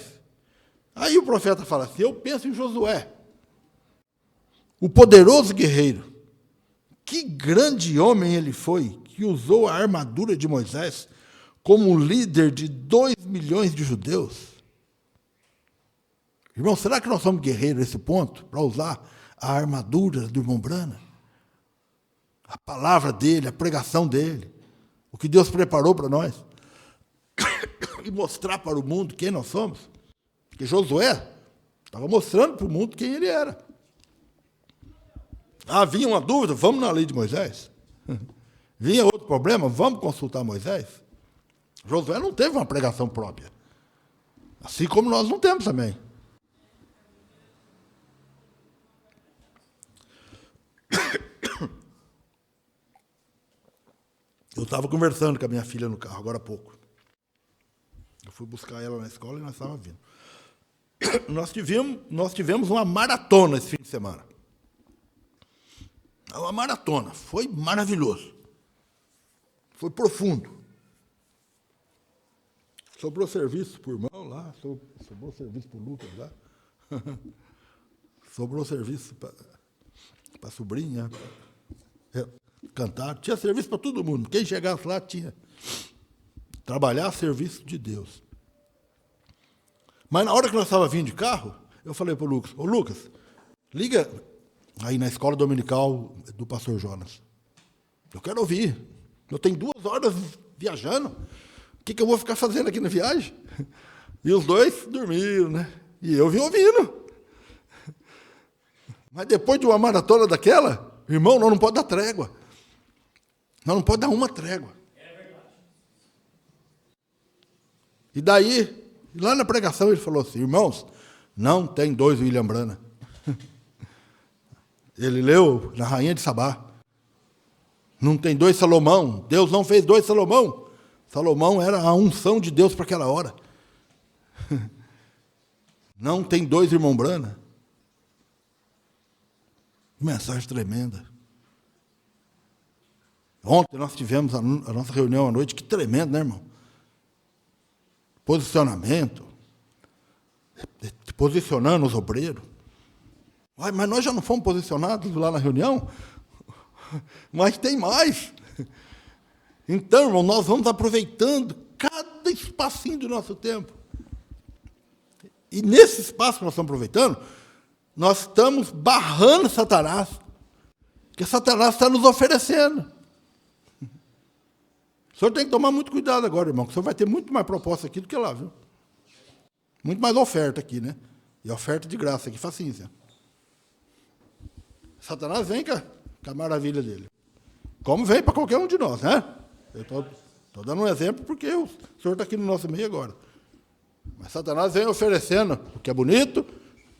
Aí o profeta fala assim, eu penso em Josué, o poderoso guerreiro. Que grande homem ele foi, que usou a armadura de Moisés como líder de 2 milhões de judeus. Irmão, será que nós somos guerreiros nesse ponto, para usar a armadura do irmão Brana? A palavra dele, a pregação dele, o que Deus preparou para nós, e mostrar para o mundo quem nós somos. Porque Josué estava mostrando para o mundo quem ele era. Vinha uma dúvida, vamos na lei de Moisés. Vinha outro problema, vamos consultar Moisés. Josué não teve uma pregação própria. Assim como nós não temos também. Eu estava conversando com a minha filha no carro, agora há pouco. Eu fui buscar ela na escola e nós estávamos vindo. Nós tivemos uma maratona esse fim de semana. Uma maratona. Foi maravilhoso. Foi profundo. Sobrou serviço para o irmão lá, sobrou serviço para o Lucas lá. Sobrou serviço para a sobrinha, cantar. Tinha serviço para todo mundo. Quem chegasse lá tinha. Trabalhar a serviço de Deus. Mas na hora que nós estávamos vindo de carro, eu falei para o Lucas, ô Lucas, liga aí na escola dominical do pastor Jonas. Eu quero ouvir. Eu tenho 2 horas viajando. O que eu vou ficar fazendo aqui na viagem? E os dois dormiram, né? E eu vim ouvindo. Mas depois de uma maratona daquela, irmão, nós não pode dar trégua. Nós não pode dar uma trégua. É verdade. E daí, lá na pregação, ele falou assim, irmãos, não tem 2 William Branham. Ele leu na Rainha de Sabá. Não tem 2 Salomão. Deus não fez 2 Salomão. Salomão era a unção de Deus para aquela hora. Não tem 2 irmão Branham. Mensagem tremenda. Ontem nós tivemos a nossa reunião à noite, que tremendo, né, irmão? Posicionamento. Posicionando os obreiros. Mas nós já não fomos posicionados lá na reunião? Mas tem mais. Então, irmão, nós vamos aproveitando cada espacinho do nosso tempo. E nesse espaço que nós estamos aproveitando, nós estamos barrando Satanás. Porque Satanás está nos oferecendo. O senhor tem que tomar muito cuidado agora, irmão, que o senhor vai ter muito mais proposta aqui do que lá, viu? Muito mais oferta aqui, né? E oferta de graça aqui, facinho. Satanás vem com a maravilha dele. Como vem para qualquer um de nós, né? Eu estou dando um exemplo porque o senhor está aqui no nosso meio agora. Mas Satanás vem oferecendo o que é bonito,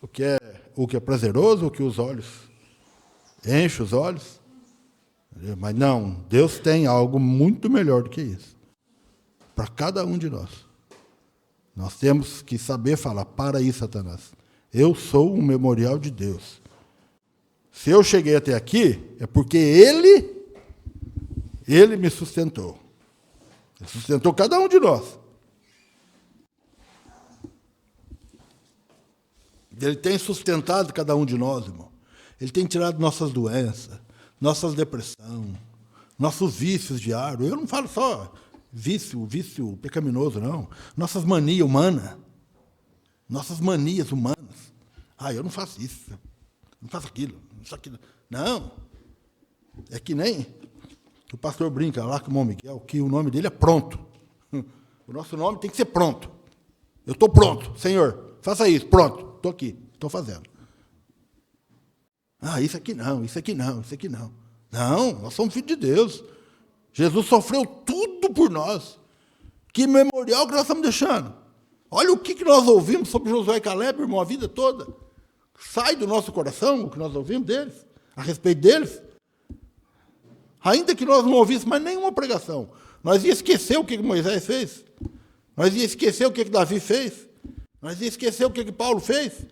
o que é prazeroso, o que os olhos enche os olhos. Mas não, Deus tem algo muito melhor do que isso. Para cada um de nós. Nós temos que saber falar, para aí, Satanás. Eu sou um memorial de Deus. Se eu cheguei até aqui, é porque Ele me sustentou. Ele sustentou cada um de nós. Ele tem sustentado cada um de nós, irmão. Ele tem tirado nossas doenças, nossas depressões, nossos vícios diários. Eu não falo só vício pecaminoso, não. Nossas manias humanas. Nossas manias humanas. Eu não faço isso. Não faço aquilo. Não faço aquilo. Não. É que nem o pastor brinca lá com o irmão Miguel, que o nome dele é pronto. O nosso nome tem que ser pronto. Eu estou pronto, Senhor. Faça isso, pronto. Estou aqui, estou fazendo. Isso aqui não, isso aqui não, isso aqui não. Não, nós somos filhos de Deus. Jesus sofreu tudo por nós. Que memorial que nós estamos deixando. Olha o que nós ouvimos sobre Josué e Caleb, irmão, a vida toda. Sai do nosso coração o que nós ouvimos deles, a respeito deles. Ainda que nós não ouvíssemos mais nenhuma pregação, nós ia esquecer o que Moisés fez. Nós ia esquecer o que Davi fez. Nós ia esquecer o que Paulo fez.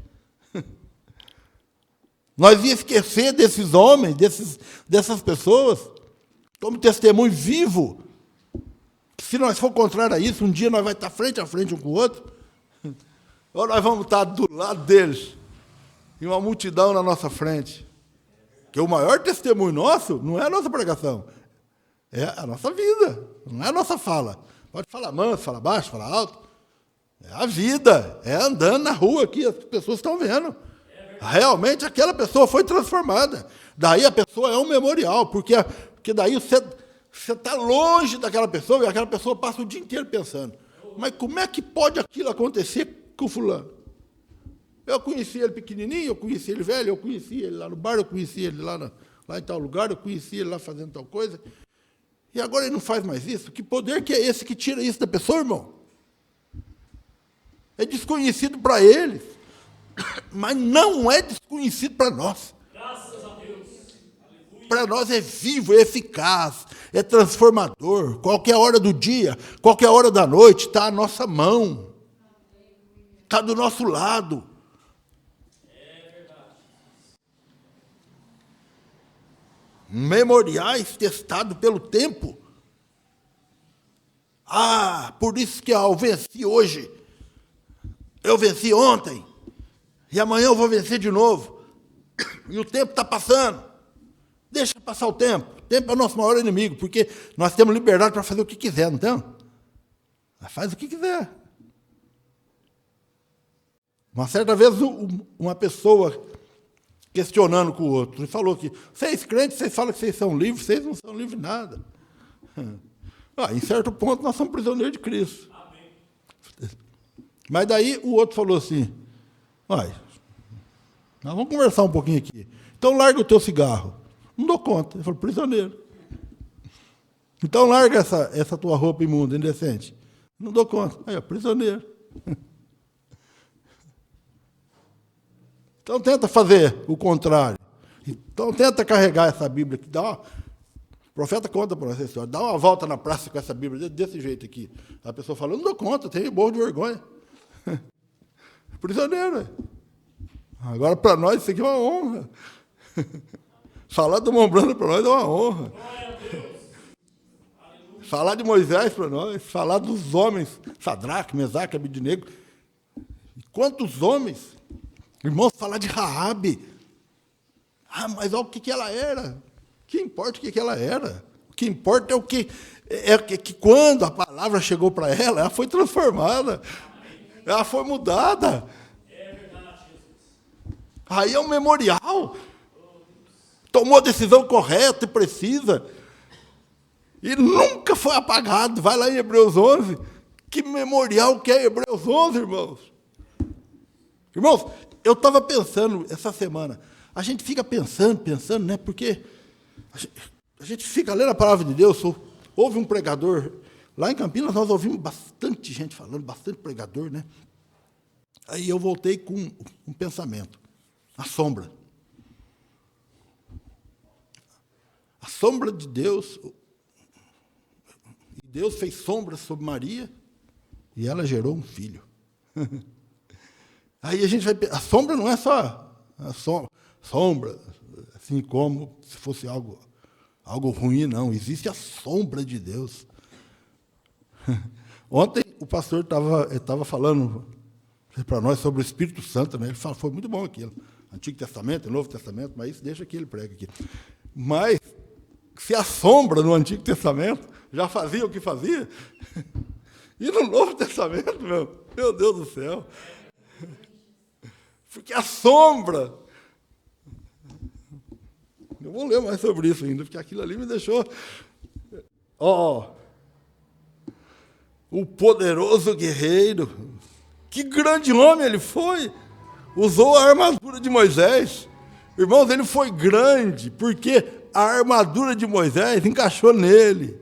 Nós ia esquecer desses homens, dessas pessoas, como testemunho vivo. Se nós for contrário a isso, um dia nós vamos estar frente a frente um com o outro, ou nós vamos estar do lado deles, e uma multidão na nossa frente. Porque o maior testemunho nosso não é a nossa pregação, é a nossa vida, não é a nossa fala. Pode falar manso, falar baixo, falar alto. É a vida, é andando na rua que as pessoas estão vendo. Realmente aquela pessoa foi transformada. Daí a pessoa é um memorial, porque daí você está longe daquela pessoa e aquela pessoa passa o dia inteiro pensando, mas como é que pode aquilo acontecer com o fulano? Eu conheci ele pequenininho, eu conheci ele velho, eu conheci ele lá no bar, eu conheci ele lá em tal lugar, eu conheci ele lá fazendo tal coisa, e agora ele não faz mais isso? Que poder que é esse que tira isso da pessoa, irmão? É desconhecido para eles, mas não é desconhecido para nós. Graças a Deus. Para nós é vivo, é eficaz, é transformador. Qualquer hora do dia, qualquer hora da noite, está à nossa mão. Está do nosso lado. É verdade. Memoriais testados pelo tempo. Por isso que eu venci hoje. Eu venci ontem. E amanhã eu vou vencer de novo. E o tempo está passando. Deixa passar o tempo. O tempo é o nosso maior inimigo, porque nós temos liberdade para fazer o que quiser, não temos? Faz o que quiser. Uma certa vez, uma pessoa questionando com o outro, ele falou que vocês crentes, vocês falam que vocês são livres, vocês não são livres de nada. Em certo ponto, nós somos prisioneiros de Cristo. Amém. Mas daí o outro falou assim, nós vamos conversar um pouquinho aqui. Então larga o teu cigarro. Não dou conta. Ele falou, prisioneiro. Então larga essa tua roupa imunda, indecente. Não dou conta. Aí, prisioneiro. Então tenta fazer o contrário. Então tenta carregar essa Bíblia aqui. O profeta conta para essa história. Dá uma volta na praça com essa Bíblia desse jeito aqui. A pessoa fala, eu não dou conta, tenho morro de vergonha. Prisioneiro. Agora, para nós, isso aqui é uma honra. Falar do Mombrana para nós é uma honra. Falar de Moisés para nós, falar dos homens, Sadraque, Mesaque, Abednego. Quantos homens? Irmãos, falar de Raabe. Mas olha o que ela era. Que importa o que ela era? O que importa é o que... que quando a palavra chegou para ela foi transformada. Ela foi mudada. Aí é um memorial. Tomou a decisão correta e precisa. E nunca foi apagado. Vai lá em Hebreus 11. Que memorial que é Hebreus 11, irmãos. Irmãos, eu estava pensando essa semana. A gente fica pensando, né? Porque a gente fica lendo a palavra de Deus. Houve um pregador. Lá em Campinas nós ouvimos bastante gente falando, bastante pregador, né? Aí eu voltei com um pensamento. A sombra. A sombra de Deus. Deus fez sombra sobre Maria e ela gerou um filho. Aí a gente vai... A sombra não é só a sombra, assim como se fosse algo ruim, não. Existe a sombra de Deus. Ontem o pastor estava falando para nós sobre o Espírito Santo, né? Ele falou, foi muito bom aquilo. Antigo Testamento, Novo Testamento, mas isso deixa que ele prega aqui. Mas, se a sombra no Antigo Testamento já fazia o que fazia, e no Novo Testamento, meu Deus do céu, porque a sombra... Eu vou ler mais sobre isso ainda, porque aquilo ali me deixou... O poderoso guerreiro, que grande homem ele foi, usou a armadura de Moisés. Irmãos, ele foi grande, porque a armadura de Moisés encaixou nele.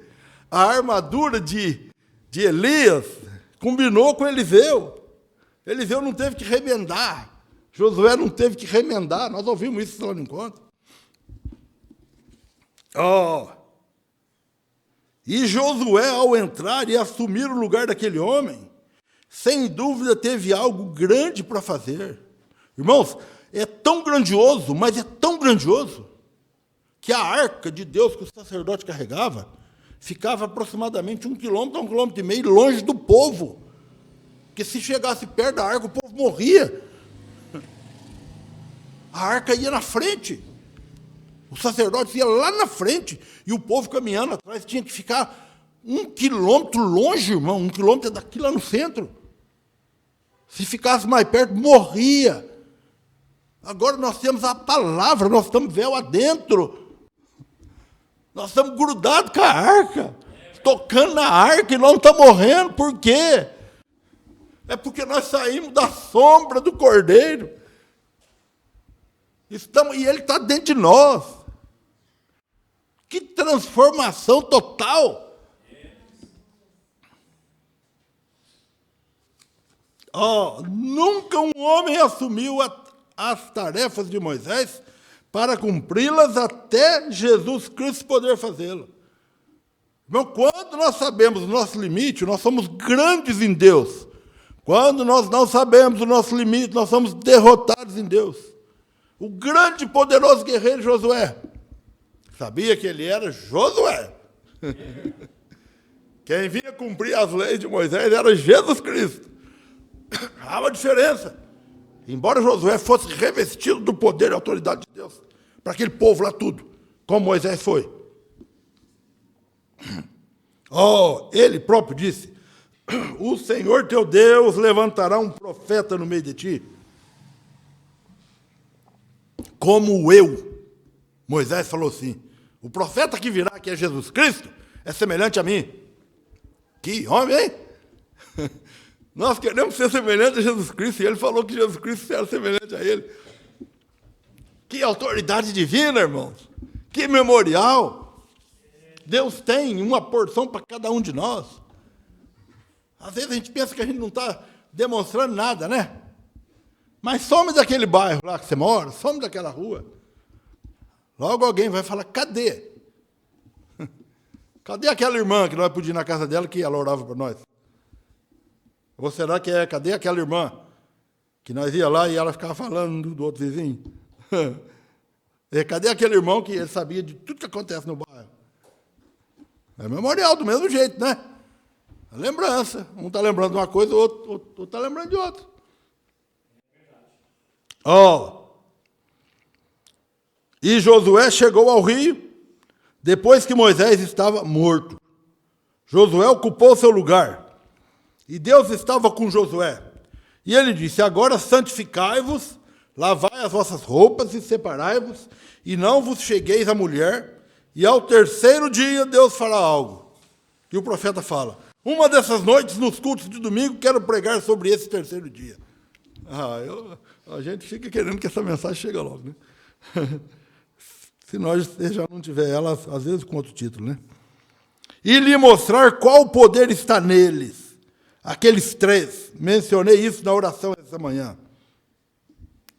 A armadura de Elias combinou com Eliseu. Eliseu não teve que remendar. Josué não teve que remendar. Nós ouvimos isso lá no encontro. E Josué, ao entrar e assumir o lugar daquele homem, sem dúvida teve algo grande para fazer. Irmãos, é tão grandioso, mas é tão grandioso, que a arca de Deus que o sacerdote carregava ficava aproximadamente 1 quilômetro a 1,5 quilômetros longe do povo. Porque se chegasse perto da arca, o povo morria. A arca ia na frente. O sacerdote ia lá na frente e o povo caminhando atrás tinha que ficar 1 quilômetro longe, irmão. 1 quilômetro é daqui lá no centro. Se ficasse mais perto, morria. Agora nós temos a palavra, nós estamos véu adentro. Nós estamos grudados com a arca, tocando na arca e nós não estamos morrendo. Por quê? É porque nós saímos da sombra do Cordeiro. E ele está dentro de nós. Que transformação total. Nunca um homem assumiu as tarefas de Moisés para cumpri-las até Jesus Cristo poder fazê-lo. Irmão, quando nós sabemos o nosso limite, nós somos grandes em Deus. Quando nós não sabemos o nosso limite, nós somos derrotados em Deus. O grande e poderoso guerreiro Josué, sabia que ele era Josué. Quem vinha cumprir as leis de Moisés era Jesus Cristo. Há uma diferença. Embora Josué fosse revestido do poder e autoridade de Deus, para aquele povo lá tudo, como Moisés foi. Ele próprio disse, o Senhor teu Deus levantará um profeta no meio de ti, como eu. Moisés falou assim, o profeta que virá, que é Jesus Cristo, é semelhante a mim. Que homem, hein? Nós queremos ser semelhantes a Jesus Cristo, e ele falou que Jesus Cristo era semelhante a ele. Que autoridade divina, irmãos. Que memorial. Deus tem uma porção para cada um de nós. Às vezes a gente pensa que a gente não está demonstrando nada, né? Mas some daquele bairro lá que você mora, some daquela rua. Logo alguém vai falar, cadê? Cadê aquela irmã que nós podíamos ir na casa dela que ela orava para nós? Ou será que cadê aquela irmã que nós ia lá e ela ficava falando do outro vizinho? Cadê aquele irmão que ele sabia de tudo que acontece no bairro? É memorial do mesmo jeito, né? É lembrança. Um está lembrando de uma coisa, o outro está lembrando de outra. E Josué chegou ao rio depois que Moisés estava morto. Josué ocupou seu lugar. E Deus estava com Josué. E ele disse, agora santificai-vos, lavai as vossas roupas e separai-vos, e não vos chegueis à mulher, e ao terceiro dia Deus fará algo. E o profeta fala, uma dessas noites, nos cultos de domingo, quero pregar sobre esse terceiro dia. A gente fica querendo que essa mensagem chegue logo, né? Se nós já não tiver ela, às vezes com outro título, né? E lhe mostrar qual poder está neles. Aqueles três, mencionei isso na oração essa manhã.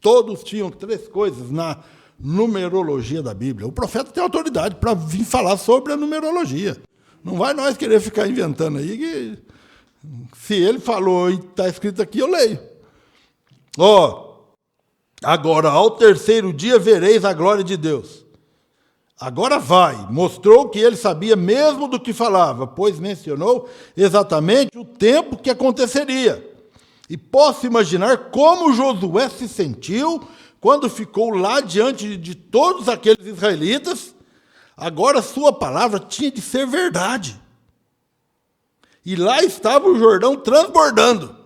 Todos tinham 3 coisas na numerologia da Bíblia. O profeta tem autoridade para vir falar sobre a numerologia. Não vai nós querer ficar inventando aí, que se ele falou e está escrito aqui, eu leio. Agora, ao terceiro dia vereis a glória de Deus. Agora vai, mostrou que ele sabia mesmo do que falava, pois mencionou exatamente o tempo que aconteceria. E posso imaginar como Josué se sentiu quando ficou lá diante de todos aqueles israelitas. Agora sua palavra tinha de ser verdade. E lá estava o Jordão transbordando.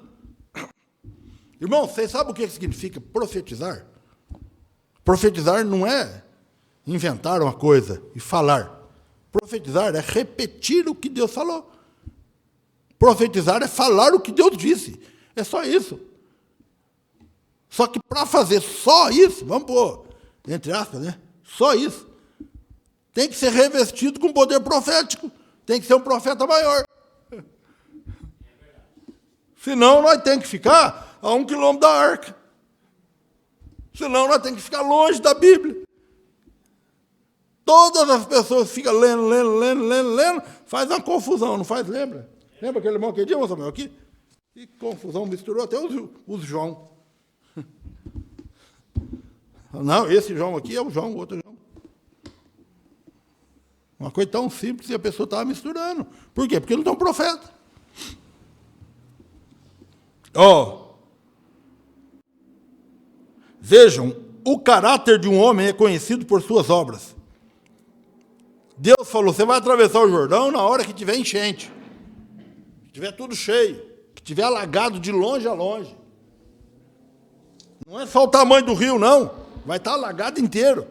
Irmão, vocês sabem o que significa profetizar? Profetizar não é inventar uma coisa e falar. Profetizar é repetir o que Deus falou. Profetizar é falar o que Deus disse. É só isso. Só que para fazer só isso, vamos pôr, entre aspas, né? Só isso. Tem que ser revestido com poder profético. Tem que ser um profeta maior. Senão nós temos que ficar a 1 quilômetro da arca. Senão nós temos que ficar longe da Bíblia. Todas as pessoas ficam lendo, faz uma confusão, não faz? Lembra? Lembra aquele irmão que dia, Samuel, aqui? Que confusão, misturou até os João. Não, esse João aqui é o João, o outro João. Uma coisa tão simples e a pessoa estava misturando. Por quê? Porque não tem um profeta. Vejam, o caráter de um homem é conhecido por suas obras. Deus falou, você vai atravessar o Jordão na hora que tiver enchente. Que tiver tudo cheio. Que tiver alagado de longe a longe. Não é só o tamanho do rio, não. Vai estar alagado inteiro.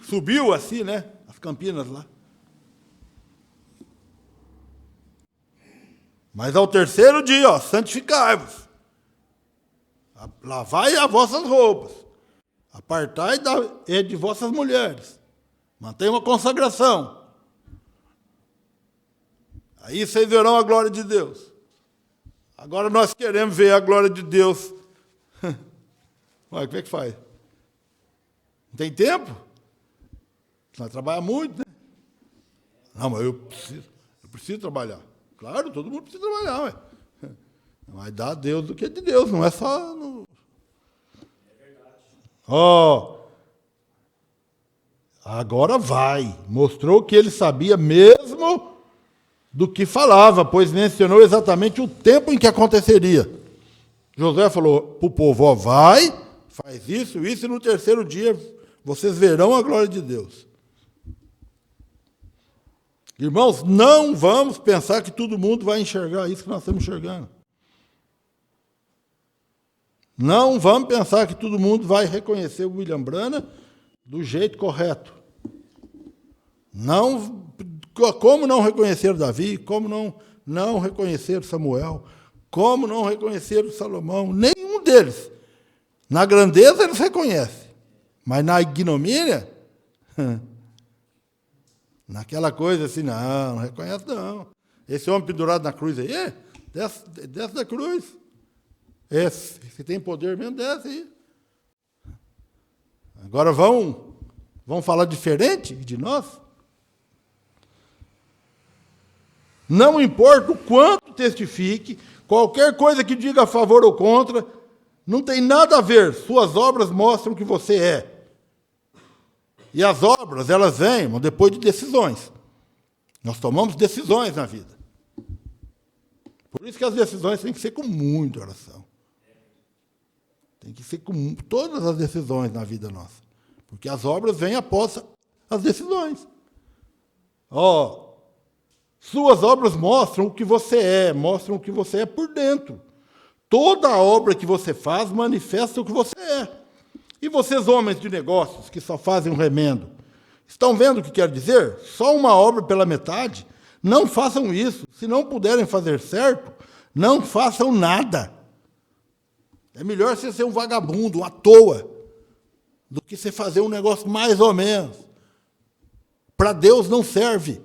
Subiu assim, né? As Campinas lá. Mas ao terceiro dia, santificai-vos. Lavai as vossas roupas. Apartai de vossas mulheres. Mantenha uma consagração. Aí vocês verão a glória de Deus. Agora nós queremos ver a glória de Deus. Olha, como é que faz? Não tem tempo? Nós trabalhamos muito, né? Não, mas eu preciso trabalhar. Claro, todo mundo precisa trabalhar, ué. Mas dá a Deus do que é de Deus, não é só... Agora vai. Mostrou que ele sabia mesmo do que falava, pois mencionou exatamente o tempo em que aconteceria. Josué falou para o povo, ó, vai, faz isso, e no terceiro dia vocês verão a glória de Deus. Irmãos, não vamos pensar que todo mundo vai enxergar isso que nós estamos enxergando. Não vamos pensar que todo mundo vai reconhecer o William Branham do jeito correto. Não, como não reconhecer Davi, como não reconhecer Samuel, como não reconhecer Salomão, nenhum deles. Na grandeza eles reconhecem, mas na ignomínia, naquela coisa assim, não reconhece não. Esse homem pendurado na cruz aí, desce da cruz. Se tem poder mesmo, desce aí. Agora vão falar diferente de nós? Não importa o quanto testifique, qualquer coisa que diga a favor ou contra, não tem nada a ver. Suas obras mostram o que você é. E as obras, elas vêm depois de decisões. Nós tomamos decisões na vida. Por isso que as decisões têm que ser com muita oração. Tem que ser com todas as decisões na vida nossa. Porque as obras vêm após as decisões. Suas obras mostram o que você é por dentro. Toda obra que você faz manifesta o que você é. E vocês, homens de negócios, que só fazem um remendo, estão vendo o que quer dizer? Só uma obra pela metade? Não façam isso. Se não puderem fazer certo, não façam nada. É melhor você ser um vagabundo, à toa, do que você fazer um negócio mais ou menos. Para Deus não serve.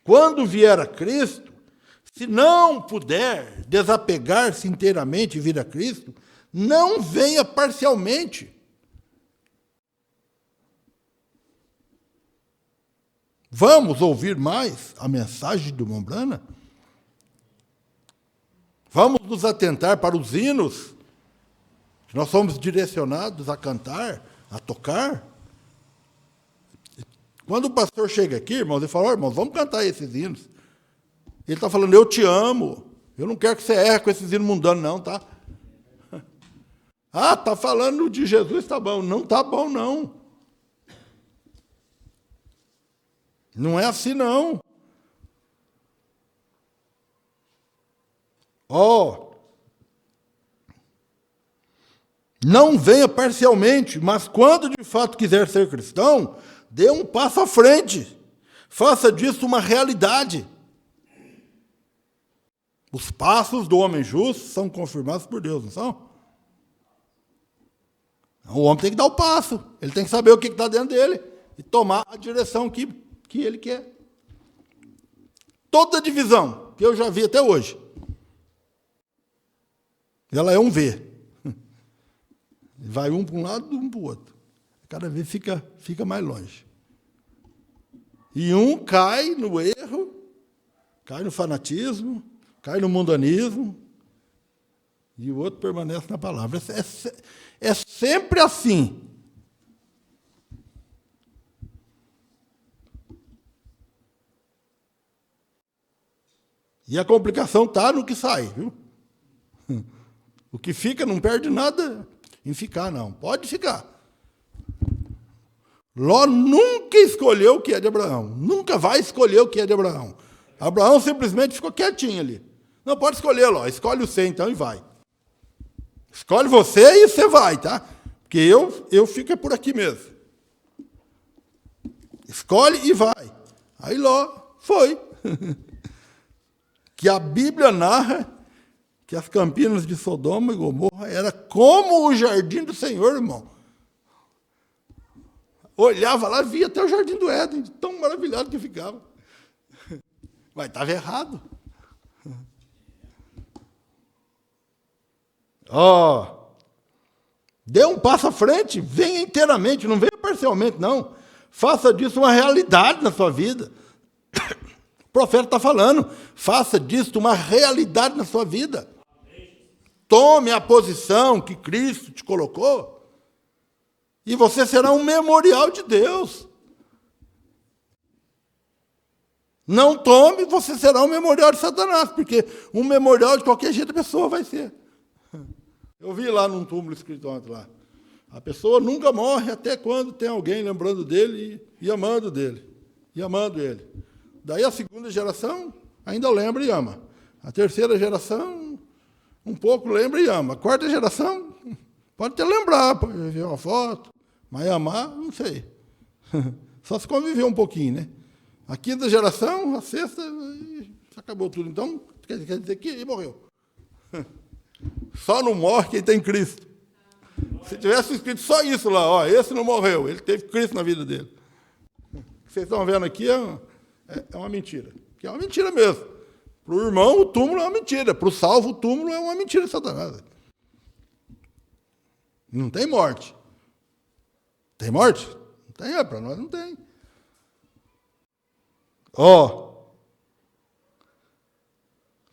Quando vier a Cristo, se não puder desapegar-se inteiramente e vir a Cristo, não venha parcialmente. Vamos ouvir mais a mensagem do irmão Branham? Vamos nos atentar para os hinos que nós somos direcionados a cantar, a tocar? Quando o pastor chega aqui, irmãos, ele fala, irmãos, vamos cantar esses hinos. Ele está falando, eu te amo, eu não quero que você erre com esses hinos mundanos, não, tá? Está falando de Jesus, tá bom. Não está bom, não. Não é assim, não. Não venha parcialmente, mas quando de fato quiser ser cristão, dê um passo à frente. Faça disso uma realidade. Os passos do homem justo são confirmados por Deus, não são? O homem tem que dar o passo. Ele tem que saber o que está dentro dele e tomar a direção que ele quer. Toda divisão que eu já vi até hoje, ela é um V. Vai um para um lado e um para o outro. Cada vez fica mais longe. E um cai no erro, cai no fanatismo, cai no mundanismo, e o outro permanece na palavra. É sempre assim. E a complicação está no que sai, viu? O que fica não perde nada em ficar, não. Pode ficar. Ló nunca escolheu o que é de Abraão. Nunca vai escolher o que é de Abraão. Abraão simplesmente ficou quietinho ali. Não, pode escolher, Ló. Escolhe o você, então, e vai. Escolhe você e você vai, tá? Porque eu fico por aqui mesmo. Escolhe e vai. Aí Ló foi. Que a Bíblia narra que as campinas de Sodoma e Gomorra era como o jardim do Senhor, irmão. Olhava lá, via até o jardim do Éden, tão maravilhado que ficava. Mas estava errado. Dê um passo à frente, venha inteiramente, não venha parcialmente, não. Faça disso uma realidade na sua vida. O profeta está falando, faça disso uma realidade na sua vida. Tome a posição que Cristo te colocou e você será um memorial de Deus. Não tome, você será um memorial de Satanás, porque um memorial de qualquer jeito a pessoa vai ser. Eu vi lá num túmulo escrito ontem lá. A pessoa nunca morre até quando tem alguém lembrando dele e amando dele. E amando ele. Daí a segunda geração ainda lembra e ama. A terceira geração, um pouco lembra e ama. A quarta geração, pode até lembrar, pode ver uma foto, mas amar, não sei. Só se conviver um pouquinho, né? A quinta geração, a sexta, acabou tudo. Então, quer dizer que ele morreu. Só não morre quem tem Cristo. Se tivesse escrito só isso lá, ó, esse não morreu, ele teve Cristo na vida dele. O que vocês estão vendo aqui é uma mentira. Que é uma mentira mesmo. Para o irmão, o túmulo é uma mentira. Para o salvo, o túmulo é uma mentira de Satanás. Não tem morte. Tem morte? Não tem, para nós não tem.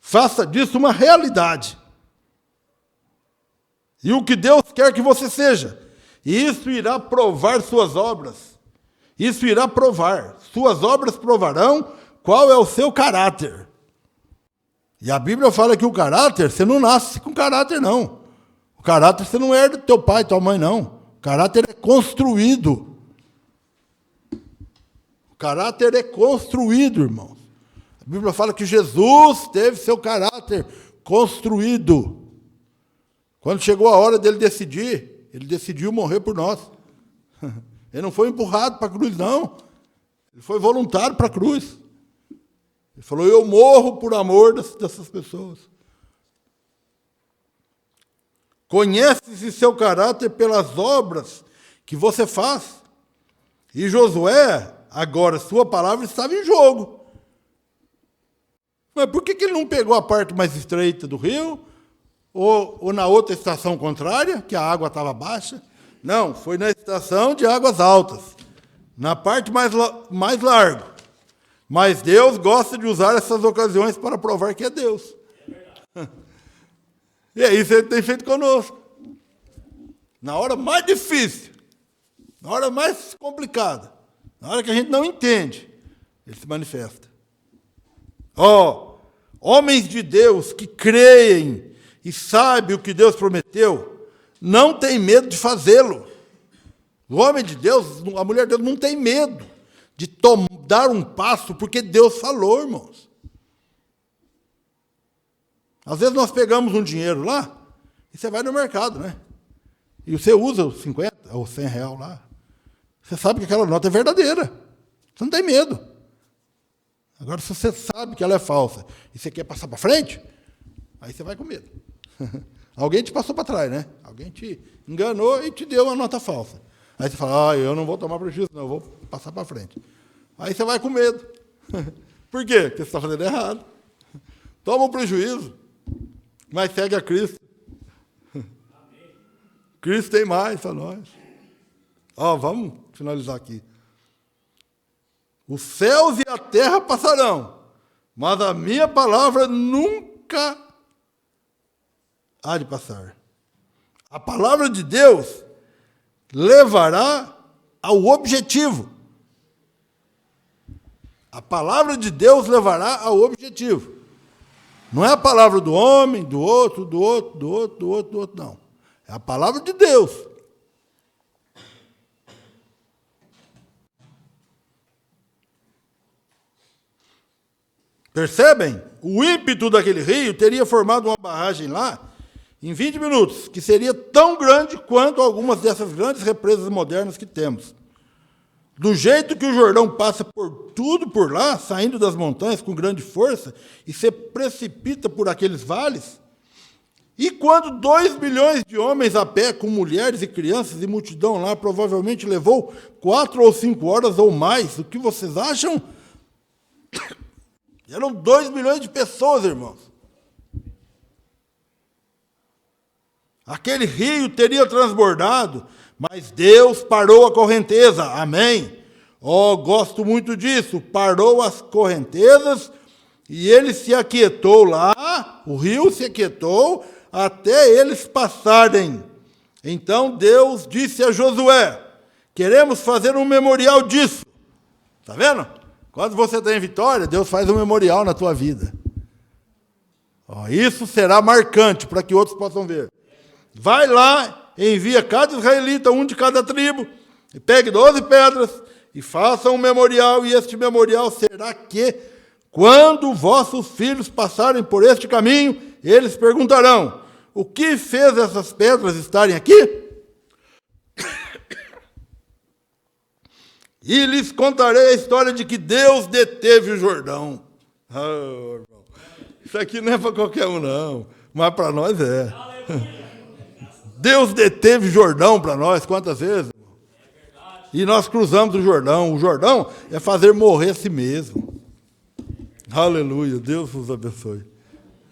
Faça disso uma realidade. E o que Deus quer que você seja. E isso irá provar suas obras. Isso irá provar. Suas obras provarão qual é o seu caráter. E a Bíblia fala que o caráter, você não nasce com caráter, não. O caráter você não herda do teu pai e tua mãe, não. O caráter é construído. O caráter é construído, irmãos. A Bíblia fala que Jesus teve seu caráter construído. Quando chegou a hora dele decidir, ele decidiu morrer por nós. Ele não foi empurrado para a cruz, não. Ele foi voluntário para a cruz. Ele falou, eu morro por amor dessas pessoas. Conhece-se seu caráter pelas obras que você faz. E Josué, agora, sua palavra estava em jogo. Mas por que ele não pegou a parte mais estreita do rio? Ou na outra estação contrária, que a água estava baixa? Não, foi na estação de águas altas, na parte mais larga. Mas Deus gosta de usar essas ocasiões para provar que é Deus. E é isso que Ele tem feito conosco. Na hora mais difícil, na hora mais complicada, na hora que a gente não entende, Ele se manifesta. Homens de Deus que creem e sabem o que Deus prometeu, não tem medo de fazê-lo. O homem de Deus, a mulher de Deus, não tem medo de dar um passo, porque Deus falou, irmãos. Às vezes nós pegamos um dinheiro lá, e você vai no mercado, né? E você usa os 50 ou 100 reais lá. Você sabe que aquela nota é verdadeira. Você não tem medo. Agora, se você sabe que ela é falsa, e você quer passar para frente, aí você vai com medo. Alguém te passou para trás, né? Alguém te enganou e te deu uma nota falsa. Aí você fala, eu não vou tomar prejuízo, não, eu vou passar para frente. Aí você vai com medo. Por quê? Porque você está fazendo errado. Toma um prejuízo, mas segue a Cristo. Cristo tem mais para nós. Vamos finalizar aqui. Os céus e a terra passarão, mas a minha palavra nunca há de passar. A palavra de Deus levará ao objetivo. A palavra de Deus levará ao objetivo. Não é a palavra do homem, do outro, não. É a palavra de Deus. Percebem? O ímpeto daquele rio teria formado uma barragem lá em 20 minutos, que seria tão grande quanto algumas dessas grandes represas modernas que temos. Do jeito que o Jordão passa por tudo por lá, saindo das montanhas com grande força, e se precipita por aqueles vales, e quando 2 milhões de homens a pé, com mulheres e crianças e multidão lá, provavelmente levou 4 ou 5 horas ou mais, o que vocês acham? Eram 2 milhões de pessoas, irmãos. Aquele rio teria transbordado, mas Deus parou a correnteza. Amém? Gosto muito disso. Parou as correntezas e ele se aquietou lá, o rio se aquietou até eles passarem. Então Deus disse a Josué, queremos fazer um memorial disso. Está vendo? Quando você tem vitória, Deus faz um memorial na tua vida. Ó, isso será marcante para que outros possam ver. Vai lá, envia cada israelita, um de cada tribo, e pegue 12 pedras e faça um memorial, e este memorial será que, quando vossos filhos passarem por este caminho, eles perguntarão: o que fez essas pedras estarem aqui? E lhes contarei a história de que Deus deteve o Jordão. Oh, irmão. Isso aqui não é para qualquer um, não, mas para nós é. Deus deteve o Jordão para nós, quantas vezes? E nós cruzamos o Jordão. O Jordão é fazer morrer a si mesmo. Aleluia, Deus vos abençoe.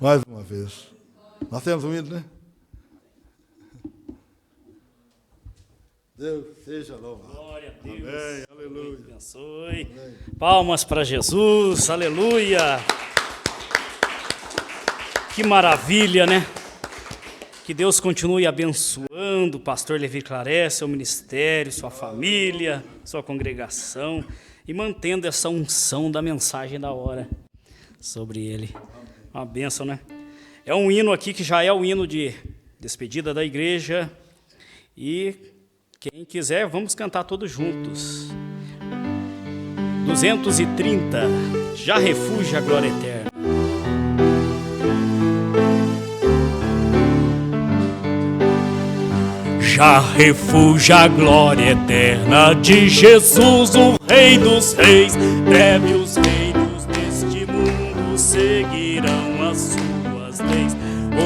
Mais uma vez. Nós temos um hino, né? Deus seja louvado. Glória a Deus. Amém, aleluia. Deus abençoe. Amém. Palmas para Jesus, aleluia. Que maravilha, né? Que Deus continue abençoando o pastor Levi Claré, seu ministério, sua família, sua congregação, e mantendo essa unção da mensagem da hora sobre ele. Uma bênção, né? É um hino aqui que já é o hino de despedida da igreja, e quem quiser, vamos cantar todos juntos. 230, Já Refugia a Glória Eterna. Já refugia a glória eterna de Jesus, o Rei dos Reis. Breve os reinos deste mundo seguirão as suas leis.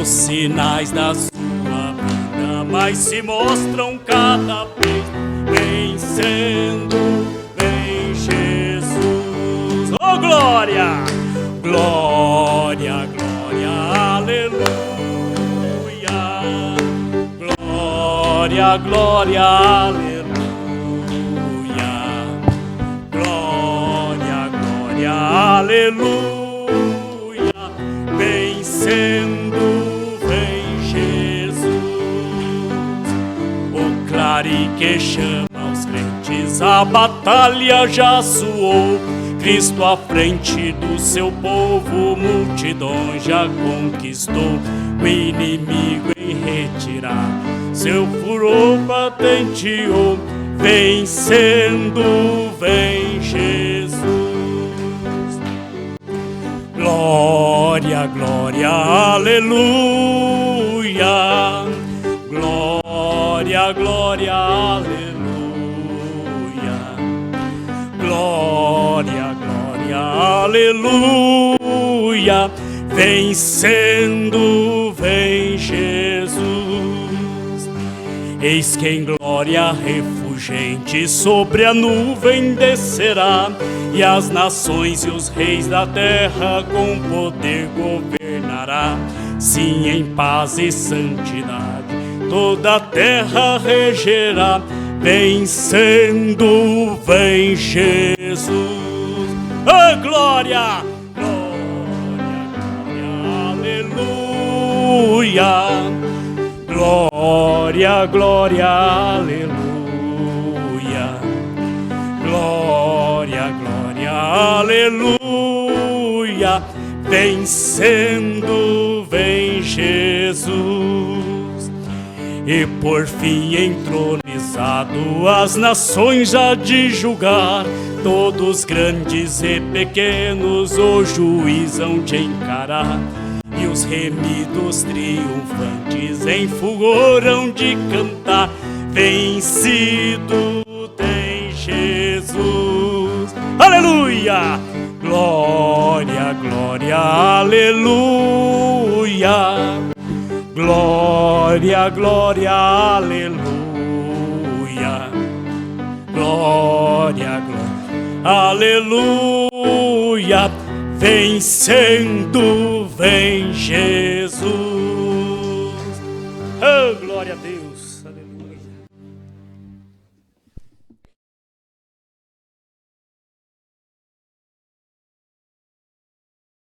Os sinais da sua vida mais se mostram cada vez. Vencendo, vem Jesus. Oh, glória! Glória, glória, aleluia. Glória, glória, aleluia. Glória, glória, aleluia. Vencendo, vem Jesus. O clarim que chama os crentes, a batalha já soou. Cristo à frente do seu povo, multidões já conquistou. O inimigo em retirar, seu furor patenteou. Vencendo, vem Jesus. Glória, glória, aleluia. Glória, glória, aleluia. Glória, glória, aleluia. Vencendo, vem Jesus. Eis que em glória refulgente sobre a nuvem descerá, e as nações e os reis da terra com poder governará. Sim, em paz e santidade toda a terra regerá. Vencendo, vem Jesus. Oh, glória! Glória, glória, aleluia. Glória, glória, aleluia. Glória, glória, aleluia. Vencendo, vem Jesus. E por fim entronizado as nações há de julgar. Todos grandes e pequenos o juiz hão de encarar. E os remidos triunfantes em fulgor hão de cantar. Vencido tem Jesus. Aleluia! Glória, glória, aleluia. Glória, glória, aleluia. Glória, glória, aleluia. Vencendo, vem Jesus. Oh,